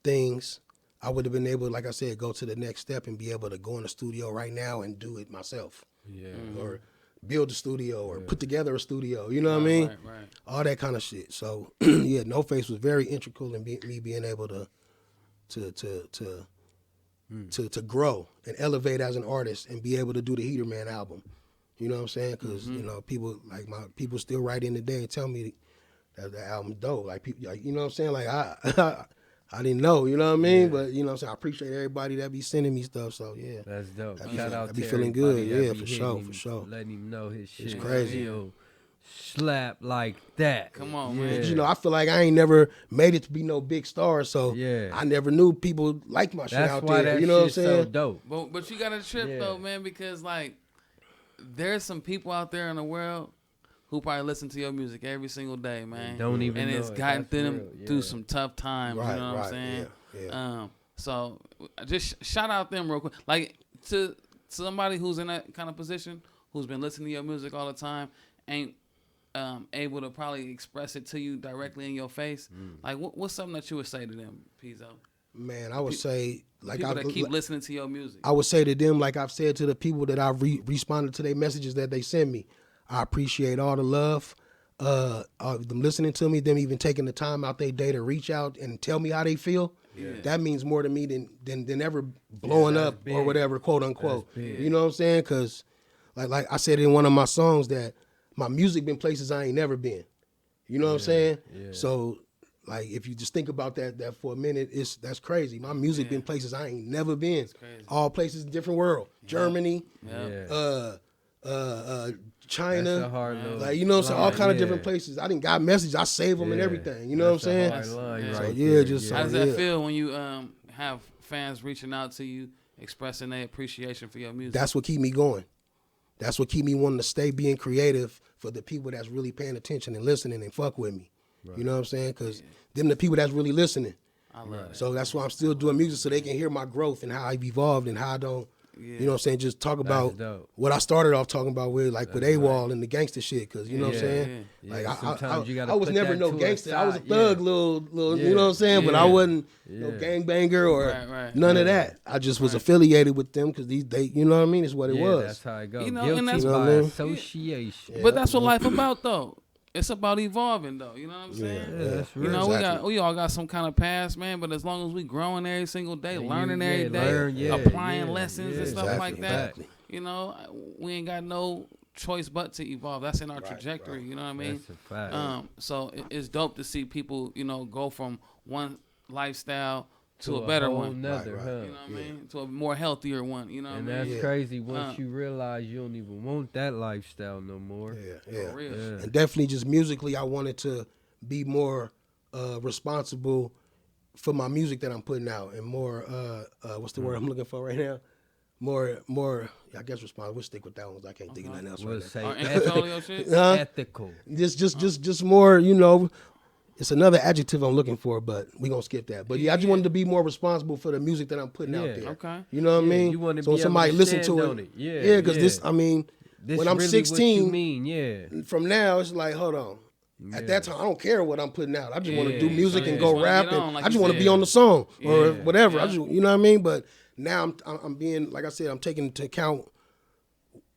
things, I would have been able, like I said, go to the next step and be able to go in the studio right now and do it myself. Yeah. Or build a studio or put together a studio. You know what I mean? Right. All that kind of shit. So yeah, No Face was very integral in me being able to grow and elevate as an artist and be able to do the Heaterman album. You know what I'm saying? Because you know, people still write in today and tell me that the album's dope. Like people, you know what I'm saying? Like I didn't know, you know what I mean? But you know what I'm saying? I appreciate everybody that be sending me stuff. So yeah, that's dope. Shout out to be feeling good. Yeah, for sure. Letting him know his shit. It's crazy. Slap like that. Come on, man. You know, I feel like I ain't never made it to be no big star, so yeah. I never knew people like my shit out there. That you know what I'm saying? So dope. But you got a trip though, man, because there's some people out there in the world who probably listen to your music every single day, man. Don't even know it's gotten them through some tough times. Right, you know what I'm saying? Yeah. So just shout out them real quick, to somebody who's in that kind of position, who's been listening to your music all the time, ain't able to probably express it to you directly in your face, like what's something that you would say to them, Pizzo? Man, I would say like people that keep listening to your music. I would say to them, like I've said to the people that I've responded to their messages that they send me. I appreciate all the love, them listening to me, them even taking the time out their day to reach out and tell me how they feel. Yeah. That means more to me than ever blowing up big. Or whatever, quote unquote. You know what I'm saying? Because like I said in one of my songs that my music been places I ain't never been. You know what I'm saying? Yeah. So like if you just think about that for a minute, that's crazy. My music been places I ain't never been. All places in different world. Germany, China, like you know what I'm saying, all kind of different places. I didn't got messages, I save them and everything. You know what I'm saying? How does that feel when you have fans reaching out to you, expressing their appreciation for your music? That's what keep me going. That's what keep me wanting to stay being creative for the people that's really paying attention and listening and fuck with me. Right. You know what I'm saying? Because them the people that's really listening. I love it. So that's why I'm still doing music so they can hear my growth and how I've evolved and how I don't. You know what I'm saying? Just talk about what I started off talking about with AWOL and the gangster shit. Because, you know what I'm saying? Like, I was never no gangster. I was a thug, little you know what I'm saying? But I wasn't no gangbanger or none of that. I just was affiliated with them because they, you know what I mean? It's what it was. That's how it goes. You know, guilty and that's by association. But that's what life about, though. It's about evolving, though. You know what I'm saying? Yeah, that's real. You know, we all got some kind of past, man. But as long as we growing every single day, learning every day, applying lessons and stuff like that, you know, we ain't got no choice but to evolve. That's in our trajectory. You know what I mean? That's a fact. So it's dope to see people, you know, go from one lifestyle to a better one. You know what I mean? To a more healthier one. You know what I mean? And that's crazy once you realize you don't even want that lifestyle no more. For real. And definitely just musically, I wanted to be more responsible for my music that I'm putting out and more, what's the word I'm looking for right now? More, I guess responsible. We'll stick with that one. I can't think of nothing else right now. Ethical. Just more, you know. It's another adjective I'm looking for, but we gonna skip that. But I just wanted to be more responsible for the music that I'm putting out there. Okay. You know what I mean? You want to so be somebody able to listen stand to on it. Yeah, because this, I mean, this when I'm really 16, what you mean, from now it's like, hold on. At that time, I don't care what I'm putting out. I just want to do music and go rap, and I just want to be on the song or whatever. I just, you know what I mean? But now I'm being, like I said, I'm taking into account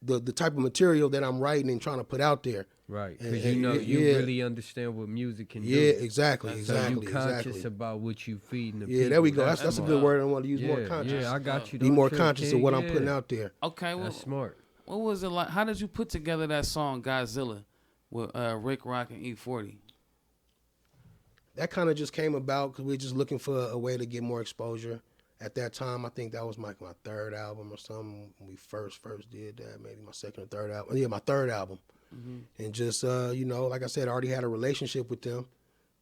the type of material that I'm writing and trying to put out there. Right, because you know you really understand what music can do. Yeah, exactly. So you conscious about what you feeding the people. Yeah, there we go. That's a good word. I want to use more conscious. Yeah, I got you. Be more conscious of what I'm putting out there. Okay, well, that's smart. What was it like? How did you put together that song Godzilla with Rick Rock and E40? That kind of just came about because we were just looking for a way to get more exposure. At that time, I think that was my third album or something. When we first did that, maybe my second or third album. Yeah, my third album. Mm-hmm. And just, you know, like I said, I already had a relationship with them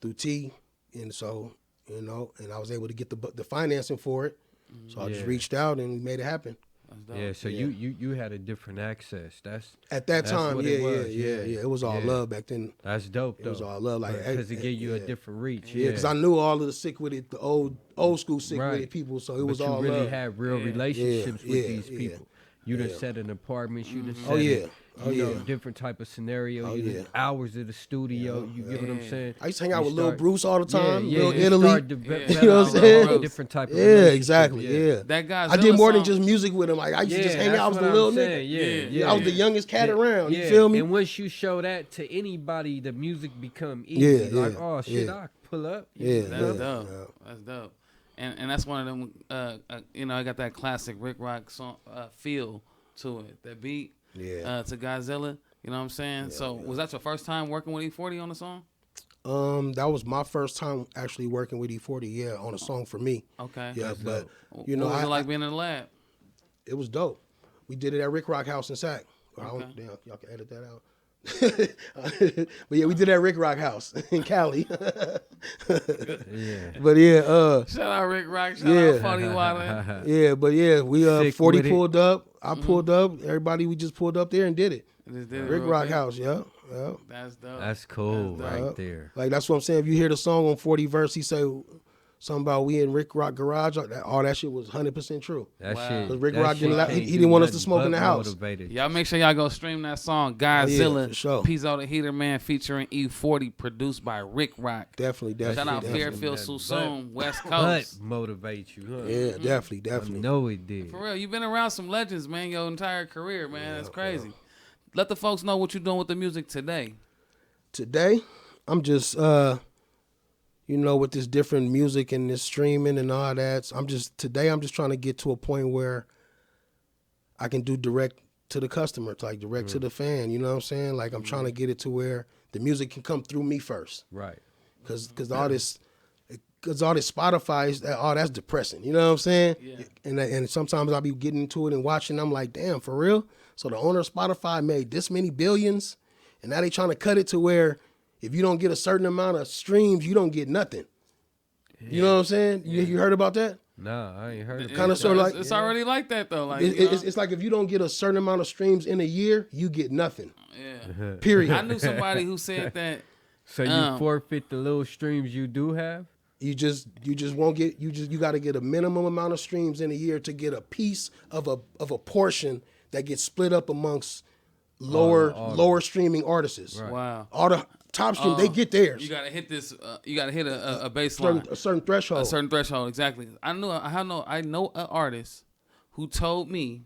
through T. And so, you know, and I was able to get the financing for it. Mm-hmm. So I just reached out and we made it happen. Yeah, so you had a different access. That's at that time, it was all love back then. That's dope, though. It was all love, like because it gave you a different reach. Yeah, because I knew all of the sick with it, the old school sick with it people. So it was all love. You really had real relationships with these people. You done set an apartment. You done set different type of scenario. You done hours at the studio. You get what I'm saying? I used to hang out with Lil Bruce all the time. Lil Italy. You know what I'm saying? Different type of exactly. Yeah. That guy. I did more than just music with him. Like I used to just hang out with the little nigga. I was the youngest cat around. You feel me? And once you show that to anybody, the music become easy. Like, oh shit, I pull up. That's dope. That's dope. And that's one of them, you know, I got that classic Rick Rock song feel to it, that beat to Godzilla, you know what I'm saying? Was that your first time working with E40 on the song? That was my first time actually working with E40, on a song for me. Okay. Yeah, that's but, dope. you know. What was it like being in the lab? It was dope. We did it at Rick Rock House in Sac. Okay. Y'all can edit that out. But yeah, we did that Rick Rock House in Cali. But shout out Rick Rock, shout out Funny Water. We 40 pulled up. I pulled up. Everybody, we just pulled up there and did it. Rick Rock House, That's dope. That's cool, right there. Like that's what I'm saying. If you hear the song on 40 verse, he say something about we in Rick Rock garage, all that shit was 100% true. That Wow. shit. Because Rick that Rock shit didn't, can't he do didn't want us to nothing smoke in the but house. motivated. Y'all make sure y'all go stream that song, Godzilla, for sure. Pizzo The Heaterman, featuring E40, produced by Rick Rock. Definitely. Shout out definitely. Fairfield Nothing Susoon, West But Coast. motivate you, huh? Yeah, definitely. I know it did. For real, you've been around some legends, man, your entire career, man. That's crazy. Let the folks know what you're doing with the music today. Today, I'm just, with this different music and this streaming and all that. I'm just trying to get to a point where I can do direct to the customer, like direct to the fan. You know what I'm saying? Like I'm trying to get it to where the music can come through me first. Right. Because all this Spotify, that's depressing. You know what I'm saying? Yeah. And sometimes I'll be getting into it and watching. I'm like, damn, for real? So the owner of Spotify made this many billions, and now they trying to cut it to where if you don't get a certain amount of streams, you don't get nothing. Yeah. You know what I'm saying? Yeah. You heard about that? Nah, I ain't heard of it. Kind of sort of like It's already like that though. Like it's like if you don't get a certain amount of streams in a year, you get nothing. Yeah. Period. I knew somebody who said that. So you forfeit the little streams you do have? You just won't get you got to get a minimum amount of streams in a year to get a piece of a portion that gets split up amongst lower streaming artists. Right. Wow. All the top stream they get theirs. You gotta hit this. You gotta hit a baseline. a certain threshold. A certain threshold, exactly. I know an artist who told me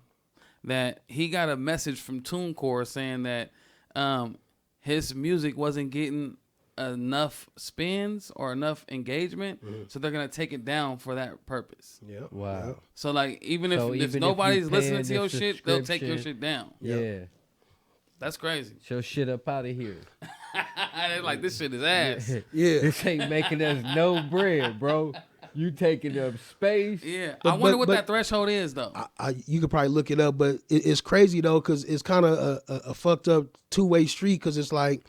that he got a message from TuneCore saying that his music wasn't getting enough spins or enough engagement, so they're gonna take it down for that purpose. Yeah. Wow. Yeah. So like even So if even if nobody's you listening to paying your the shit, they'll take your subscription. shit down. Yeah. That's crazy. Show shit up out of here. They're like, this shit is ass. Yeah. This ain't making us no bread, bro. You taking up space. Yeah. But- I wonder what but- that threshold is though. You could probably look it up, but it's crazy though, because it's kind of a fucked up two-way street. Because it's like,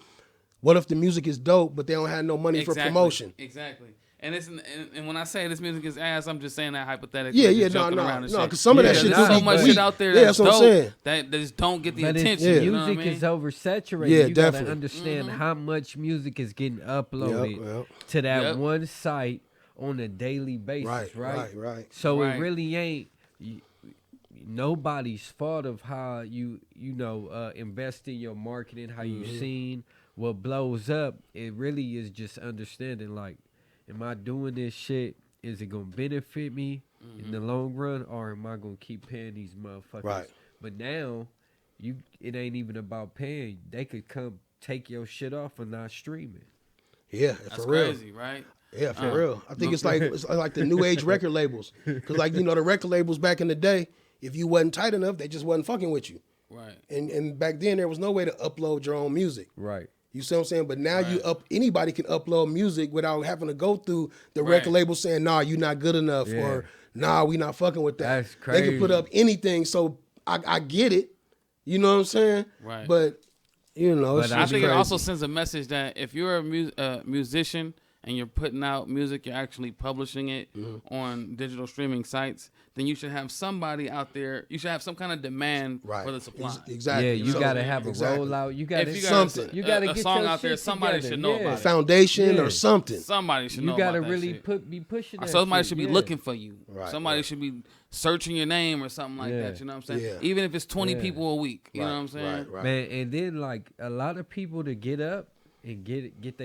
what if the music is dope, but they don't have no money for promotion? Exactly. And when I say this music is ass, I'm just saying that hypothetically. Yeah, just joking no, around and shit. because some of that Yeah, shit There's do so be much weak. shit out there Yeah, that's what I'm saying. dope that just don't get the But attention. if You know what I music mean? is oversaturated, Yeah, you gotta definitely. understand how much music is getting uploaded Yep. to that Yep. one site on a daily basis, Right. So Right. it really ain't nobody's fault of how you invest in your marketing, how you seen what blows up. It really is just understanding, like, am I doing this shit? Is it gonna benefit me in the long run, or am I gonna keep paying these motherfuckers? Right. But now, it ain't even about paying. They could come take your shit off and not stream it. Yeah, That's for real. crazy, right? Yeah, for real. I think it's like the new age record labels. Because like, the record labels back in the day, if you wasn't tight enough, they just wasn't fucking with you. Right. And back then there was no way to upload your own music. Right. You see what I'm saying? But now Right. anybody can upload music without having to go through the Right. record label saying, nah, you're not good enough, Yeah. or nah, we not fucking with that. That's They can put crazy. up anything. So I get it. You know what I'm saying? Right. But it's I just think crazy. it also sends a message that if you're a musician and you're putting out music, you're actually publishing it on digital streaming sites, then you should have somebody out there. You should have some kind of demand for the supply. Exactly. Yeah, you So- gotta have a exactly. rollout. You gotta If you got something. You gotta a get song your out there, shit somebody together. should know Yeah. about A it. foundation Yeah. or something. Somebody should know You gotta about that really shit. be pushing that. Somebody shit. should be Yeah. looking for you. Right, Somebody right. should be searching your name or something like Yeah. that. You know what I'm saying? Yeah. Even if it's 20 Yeah. people a week. You know what I'm saying? Right. Man, and then like a lot of people to get up and get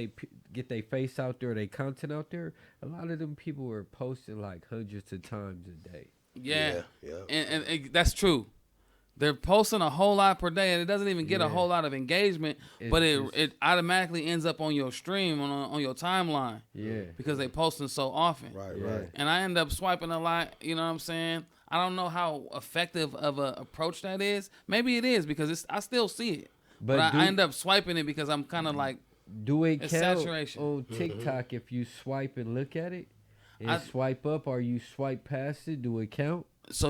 they face out there, they content out there. A lot of them people are posting like hundreds of times a day. Yeah. Yeah. And that's true. They're posting a whole lot per day, and it doesn't even get a whole lot of engagement, but it automatically ends up on your stream, on your timeline. Yeah. Because they posting so often. Right. And I end up swiping a lot, you know what I'm saying? I don't know how effective of a approach that is. Maybe it is because I still see it. But I end up swiping it because I'm kind of like, Do it it's count saturation. on TikTok if you swipe and look at it and swipe up, or you swipe past it? Do it count? so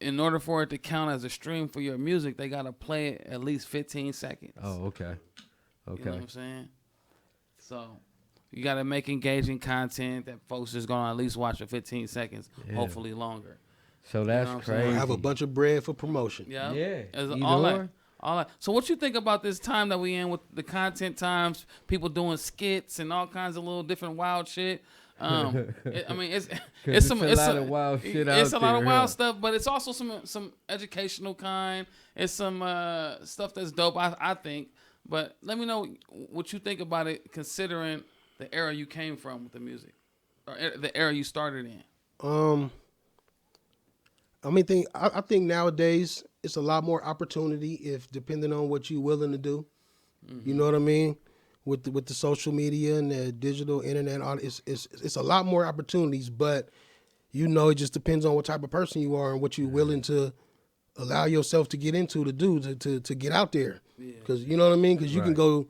in order for it to count as a stream for your music, they got to play it at least 15 seconds. Oh, okay. You know what I'm saying? So you got to make engaging content that folks is going to at least watch for 15 seconds, hopefully longer. So that's what I'm saying? crazy. Have a bunch of bread for promotion. Yeah. Yeah. All Either that. All that. So what you think about this time that we in with the content times, people doing skits and all kinds of little different wild shit? It's a lot of wild shit out there. It's a lot of wild stuff, but it's also some educational kind. It's some stuff that's dope, I think. But let me know what you think about it, considering the era you came from with the music, or the era you started in. I think nowadays it's a lot more opportunity if depending on what you're willing to do. Mm-hmm. You know what I mean? With the social media and the digital internet, it's a lot more opportunities. But it just depends on what type of person you are and what you're willing to allow yourself to get into to get out there. Because you know what I mean? Because you can go.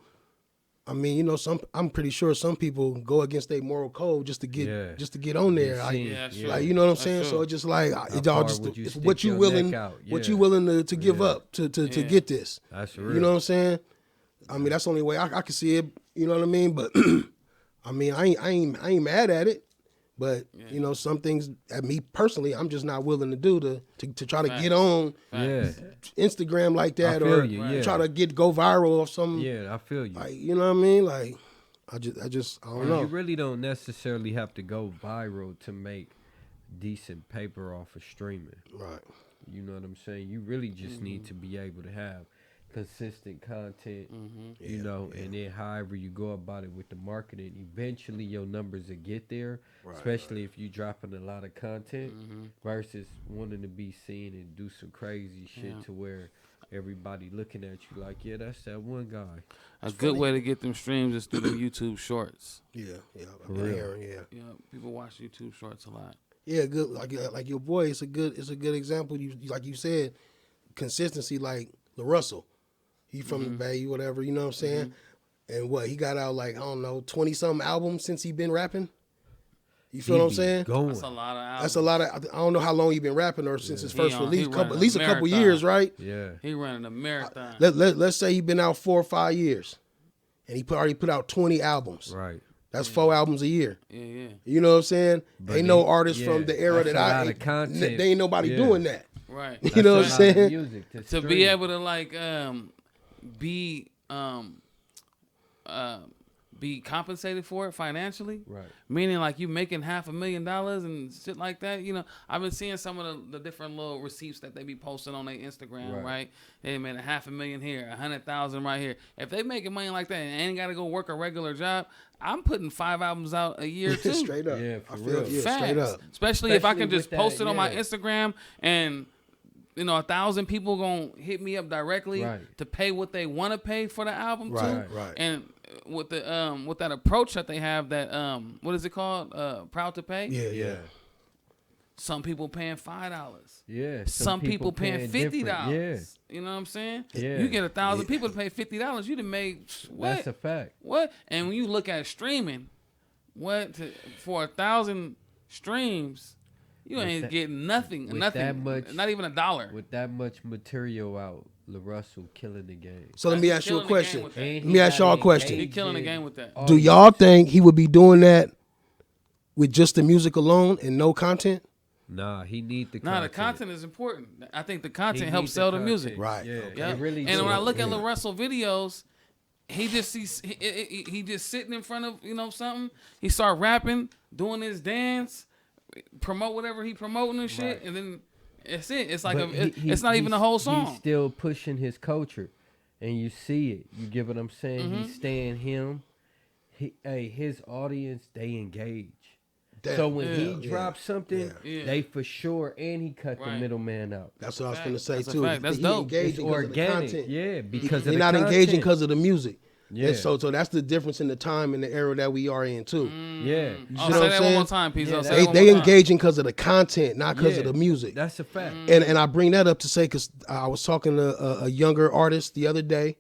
I mean, I'm pretty sure some people go against their moral code just to get on there. Like, you know what I'm saying? True. So it's just like it's what you willing to give up to get this. That's real. You know what I'm saying? I mean, that's the only way I can see it. You know what I mean? But I mean, I ain't mad at it. But some things, at me personally, I'm just not willing to do to try to get on Instagram like that, or try to go viral or something. Yeah, I feel you. Like, you know what I mean? Like, I don't know. You really don't necessarily have to go viral to make decent paper off of streaming. Right. You know what I'm saying? You really just need to be able to have consistent content, and then however you go about it with the marketing, eventually your numbers will get there, especially if you dropping a lot of content versus wanting to be seen and do some crazy shit to where everybody looking at you like, yeah, that's that one guy. A good way to get them streams is through the YouTube shorts. Yeah. People watch YouTube shorts a lot. Yeah, good. Like your boy, it's a good example. You like you said, consistency. Like LaRussell. He from the Bay, whatever, you know what I'm saying? And he got out like, I don't know, 20-something albums since he been rapping? You feel what I'm saying? That's a lot of albums. That's a lot of, I don't know how long he been rapping or since his first release, at least a couple years, right? Yeah. He running a marathon. Let's say he been out 4 or 5 years, and he already put out 20 albums. Right. That's 4 albums a year. Yeah. You know what I'm saying? But ain't no artist from the era that they ain't nobody doing that. Right. You know what I'm saying? To be able to like be compensated for it financially, right? Meaning like you making $500,000 and shit like that. I've been seeing some of the different little receipts that they be posting on their Instagram, right? They made $500,000 here, $100,000 right here. If they making money like that and ain't got to go work a regular job, I'm putting 5 albums out a year too. Straight up, for real. Straight up. Especially if I can just post it on my Instagram and. 1,000 people gonna hit me up directly to pay what they want to pay for the album too. Right. And with that approach that they have, that what is it called? Proud to Pay. Yeah. Some people paying $5. Yeah. Some people paying $50. Yeah. You know what I'm saying? Yeah. You get 1,000 people to pay $50. You done made what? That's a fact. What? And when you look at streaming, for 1,000 streams. You ain't getting nothing. That much, not even $1. With that much material out, LaRussell killing the game. So let me ask you a question. Let me ask y'all a question. He killing the game with that. Do y'all think he would be doing that with just the music alone and no content? Nah, he need the content. The content is important. I think the content helps sell the music. Right. Yeah. Okay. Yep. Really and when I look at LaRussell videos, he just sitting in front of something. He start rapping, doing his dance. Promote whatever he promoting and shit, and then it's it. It's like it's not even a whole song. He's still pushing his culture, and you see it. You get what I'm saying? He's staying him. His audience, they engage. Damn. So when he drops something, they for sure, and he cut the middleman out. That's what I was going to say too. That's dope. It's organic, because he's not engaging because of the music. Yeah. So that's the difference in the time and the era that we are in too. Yeah. You say that one more time, Pizzo. They engaging because of the content, not because of the music. That's a fact. And I bring that up to say because I was talking to a younger artist the other day,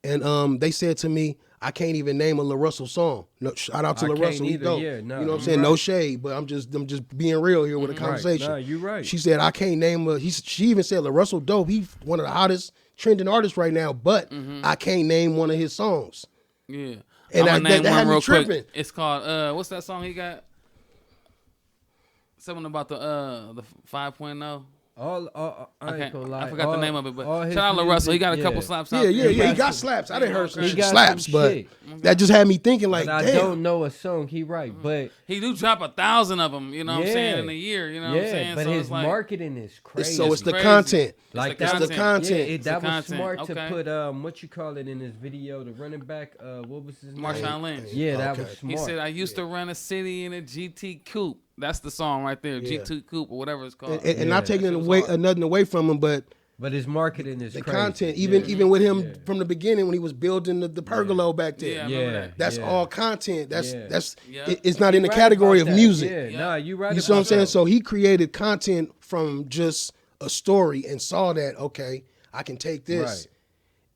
and they said to me, I can't even name a LaRussell song. No, shout out to LaRussell. Yeah, you know what I'm saying? Right. No shade, but I'm just being real here with the conversation. Nah, you're right. She said I can't name she even said LaRussell dope. He's one of the hottest trending artists right now, but I can't name one of his songs. Yeah. And I'm that had me tripping. Quick. It's called what's that song he got? Something about the 5.0. I ain't gonna lie. I forgot the name of it, but shout shout out to Russell. He got a couple slaps out Yeah, there. he got slaps. I didn't heard some he shit got slaps, some but shit. that just had me thinking like, But damn. I don't know a song he write, but he do drop 1,000 of them. You know what I'm saying in a year. You know what I'm saying. But so his it's like, marketing is crazy. So it's the crazy. content. Like It's the content. Yeah, that was content. smart Okay. to put what you call it in his video, the running back. What was his name? Marshawn Lynch. Yeah, that Okay. was smart. He said, "I used to run a city in a GT coupe." That's the song right there, Yeah. GT coupe or whatever it's called. And not taking That shit was away hard. nothing away from him, but But his marketing is the crazy. content, even Yeah. even with him from the beginning when he was building the pergola back Yeah, I there. remember that. That's all content. That's Yeah. it's not in the Right category about of that. music. Yeah, Yeah. nah, you right. You see what I'm about saying? that. So he created content from just a story and saw that, okay, I can take this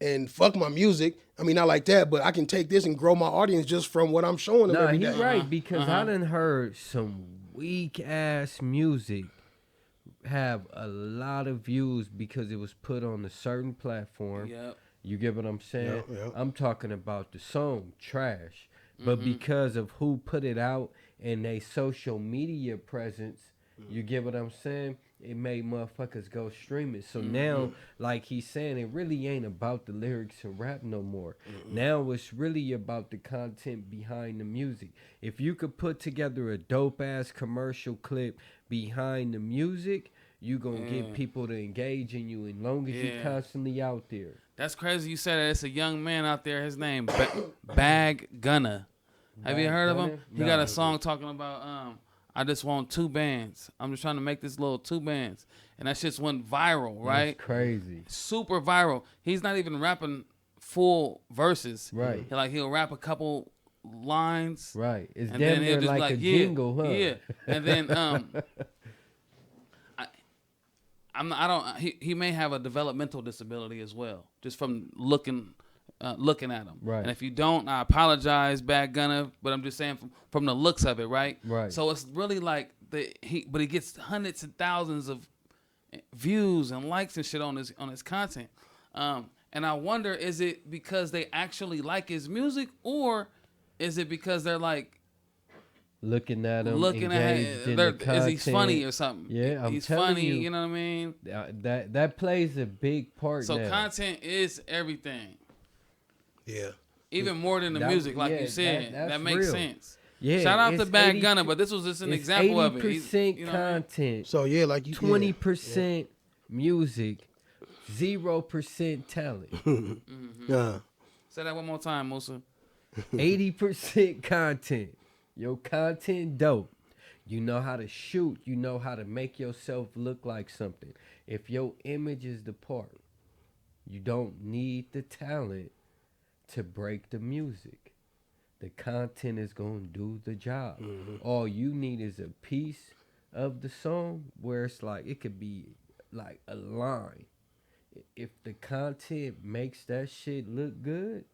and fuck my music. I mean, not like that, but I can take this and grow my audience just from what I'm showing them Nah, every he day. right because I done heard some weak ass music have a lot of views because it was put on a certain platform. Yep. You get what I'm saying? Yeah. I'm talking about the song trash, but because of who put it out and they social media presence, you get what I'm saying? It made motherfuckers go stream it. So now, like he's saying, it really ain't about the lyrics and rap no more. Now it's really about the content behind the music. If you could put together a dope ass commercial clip behind the music, you gonna get people to engage in you as long as you constantly out there. That's crazy. You said that it's a young man out there. His name Bag Gunna. Have you heard of him? He got a song talking about I just want 2 bands. I'm just trying to make this little 2 bands, and that shit's went viral, right? That's crazy. Super viral. He's not even rapping full verses. Right. He'll rap a couple lines. Right. It's And damn then he'll near just like be like, a jingle, huh? Yeah. And then he may have a developmental disability as well, just from looking at him. Right. And if you don't, I apologize, Bad Gunner, but I'm just saying from the looks of it, right? Right. So it's really like but he gets hundreds and thousands of views and likes and shit on his content. And I wonder, is it because they actually like his music, or is it because they're like looking at him, looking at engaged in the is he content. funny or something? Yeah, I'm he's telling funny. you. You know what I mean? That plays a big part. So now. content is everything, Yeah. even more than the That- music, like yeah, you said. that's That makes real. sense. Yeah, Shout out to it's Bad 80 Gunner, but this was just an it's example of it. 80% You know what I mean? content, So yeah, like you 20% music, 0% talent. Yeah. Say that one more time, Musa. 80% content. Your content dope. You know how to shoot. You know how to make yourself look like something. If your image is the part, you don't need the talent to break the music. The content is going to do the job. All you need is a piece of the song where it's like, it could be like a line. If the content makes that shit look good,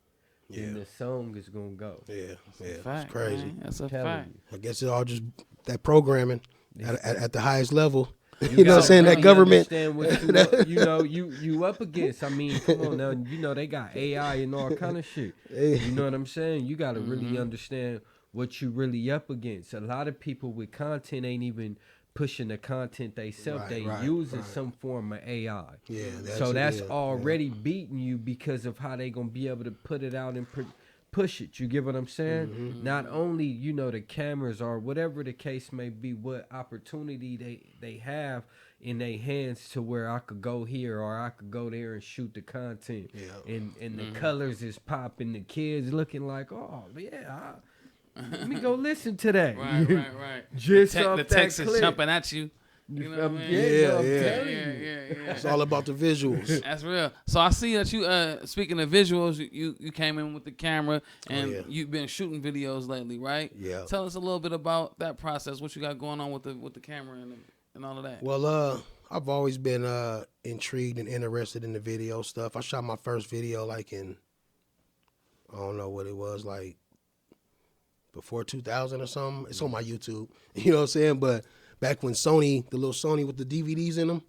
then the song is going to go. Yeah. Fact, It's crazy. man. That's a Telling fact. you. I guess it's all just that programming at the highest level. You, know what I'm gotta saying? That really government. understand what you up against. I mean, come on now. You know they got AI and all kind of shit. You know what I'm saying? You got to really understand what you really up against. A lot of people with content ain't even pushing the content they self. Right, they right, using right. some form of AI. Yeah. So that's already beating you because of how they gonna be able to put it out and push it. You get what I'm saying? Not only, you know, the cameras or whatever the case may be, what opportunity they have in their hands to where I could go here or I could go there and shoot the content. Yeah. And the colors is popping, the kids looking like, oh yeah, let me go listen to that. Right. Just The off the that text is clip. jumping at you. You know what I mean? Yeah, I'm Yeah. telling you. Yeah. It's all about the visuals. That's real. So I see that you, speaking of visuals, you came in with the camera and you've been shooting videos lately, right? Yeah. Tell us a little bit about that process. What you got going on with the camera and all of that. Well, I've always been intrigued and interested in the video stuff. I shot my first video like in, I don't know what it was, like before 2000 or something. It's on my YouTube. You know what I'm saying? But back when Sony, the little Sony with the DVDs in them,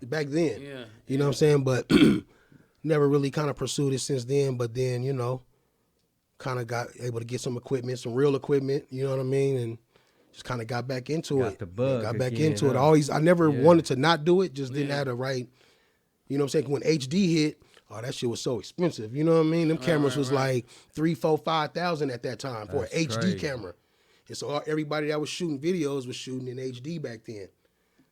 back then. Yeah. You know what I'm saying? But never really kind of pursued it since then. But then, you know, kind of got able to get some equipment, some real equipment, you know what I mean? And just kind of got back into it. The bug got back again, into it. I never wanted to not do it, just didn't have the right, you know what I'm saying? When HD hit, that shit was so expensive. You know what I mean? Them cameras was like 3, 4, 5,000 at that time for an HD camera. And so everybody that was shooting videos was shooting in HD back then.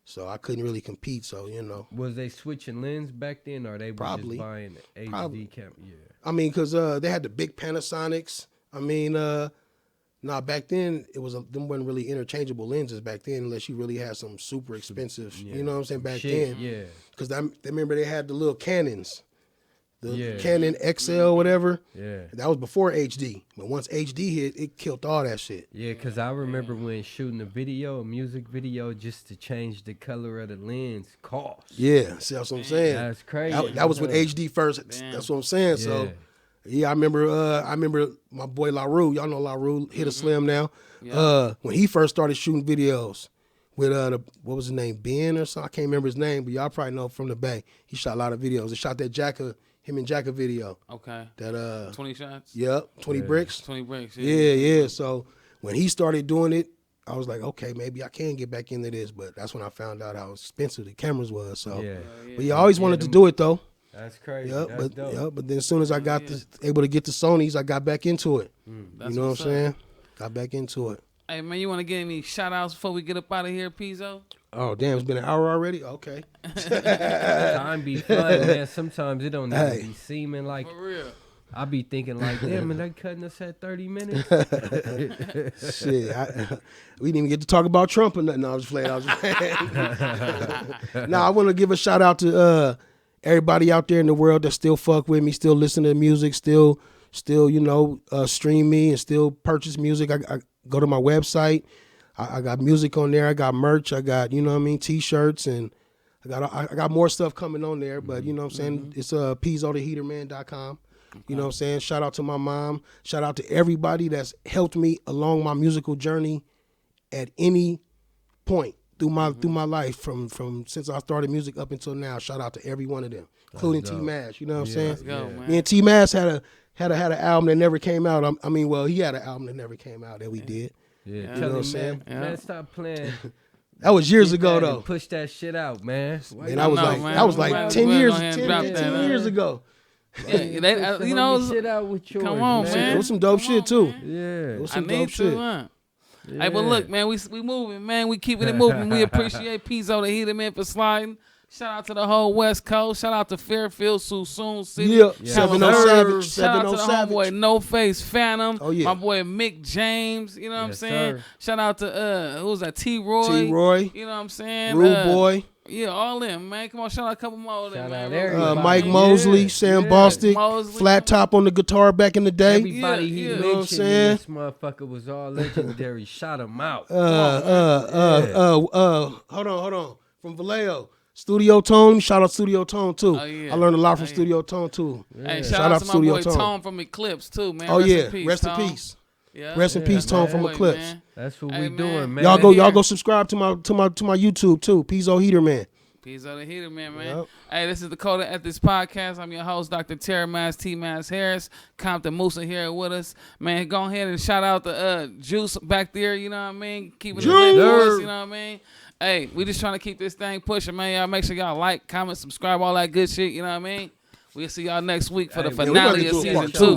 So I couldn't really compete. So, you know. Was they switching lens back then, or they were just buying an HD camera? Yeah. I mean, because they had the big Panasonics. I mean, back then them wasn't really interchangeable lenses back then, unless you really had some super expensive. You know what I'm saying? Back then, yeah. Because I remember they had the little Canons, the Canon XL, whatever. Yeah. That was before HD, but once HD hit, it killed all that shit. Yeah, because I remember when shooting a music video, just to change the color of the lens cost. Yeah, see that's what I'm saying. That's crazy. That was when HD first. That's what I'm saying. Yeah. So. Yeah, I remember my boy La Rue. Y'all know La Rue, Hit a Slim now. Yeah. When he first started shooting videos with what was his name, Ben or something. I can't remember his name, but y'all probably know from the Bay. He shot a lot of videos. He shot that him and Jacka video. Okay. That 20 shots. Yep, 20 bricks. 20 bricks. Yeah. So when he started doing it, I was like, okay, maybe I can get back into this. But that's when I found out how expensive the cameras was. So, but I always wanted to do it though. That's crazy. But then as soon as I got able to get the Sonys, I got back into it. You know what I'm saying? Got back into it. Hey man, you want to give any shout outs before we get up out of here, Pizzo? Oh damn, it's been an hour already? Okay. Time be fun, man. Sometimes it don't even be seeming like. For real. I be thinking like, damn, man, they cutting us at 30 minutes. Shit, we didn't even get to talk about Trump or nothing. No, I was playing. Now I want to give a shout out to everybody out there in the world that still fuck with me, still listen to music, still stream me and still purchase music. I go to my website. I got music on there. I got merch. I got, T-shirts, and I got more stuff coming on there. But you know what I'm saying? It's PizzoTheHeaterman.com. Okay. You know what I'm saying? Shout out to my mom. Shout out to everybody that's helped me along my musical journey at any point through my life from since I started music up until now. Shout out to every one of them, including T-Mazz. You know what I'm saying? Let's go, man. Me and T-Mazz had an album that never came out. He had an album that never came out that we did. Yeah, you know what I'm saying? Man, stop playing. That was years ago though. Push that shit out, man. And I was like 10 years ago. Yeah, shit out with yours, come on, man. It was some dope shit too. Yeah, it was some dope shit. Yeah. Hey, but look, man, we moving, man. We keeping it moving. We appreciate Pizzo the Heaterman for sliding. Shout out to the whole West Coast. Shout out to Fairfield, Susoon City. Yeah. 7-0 Savage. Shout out to the homeboy No Face Phantom. Oh, yeah. My boy Mick James. You know what I'm saying? Sir. Shout out to who's that? T-Roy. T-Roy. You know what I'm saying? Rude Boy. Yeah, all them, man. Come on, shout out a couple more of them, man. Mike Mosley, Sam Bostic, Flat Top on the guitar back in the day. Everybody he mentioned, you know what I'm saying? This motherfucker was all legendary. Shout him out. Hold on. From Vallejo. Studio Tone, shout out Studio Tone too. Oh, yeah. I learned a lot from Studio Tone too. Hey, shout out to my boy Tone from Eclipse too, man. Oh yeah, rest in peace. Yeah. Rest in peace, Tone from Eclipse. Man. That's what we doing, man. Y'all go subscribe to my YouTube too. Pizzo Heaterman. Pizzo the Heaterman, man. Yep. Hey, this is the Coda Ethics Podcast. I'm your host, Dr. T-Mazz, T-Mazz Harris. Compton Musa here with us. Man, go ahead and shout out the Juice back there, you know what I mean? Keeping it lit for us, you know what I mean? Hey, we just trying to keep this thing pushing, man. Y'all make sure y'all like, comment, subscribe, all that good shit, you know what I mean? We'll see y'all next week for the finale of season 2.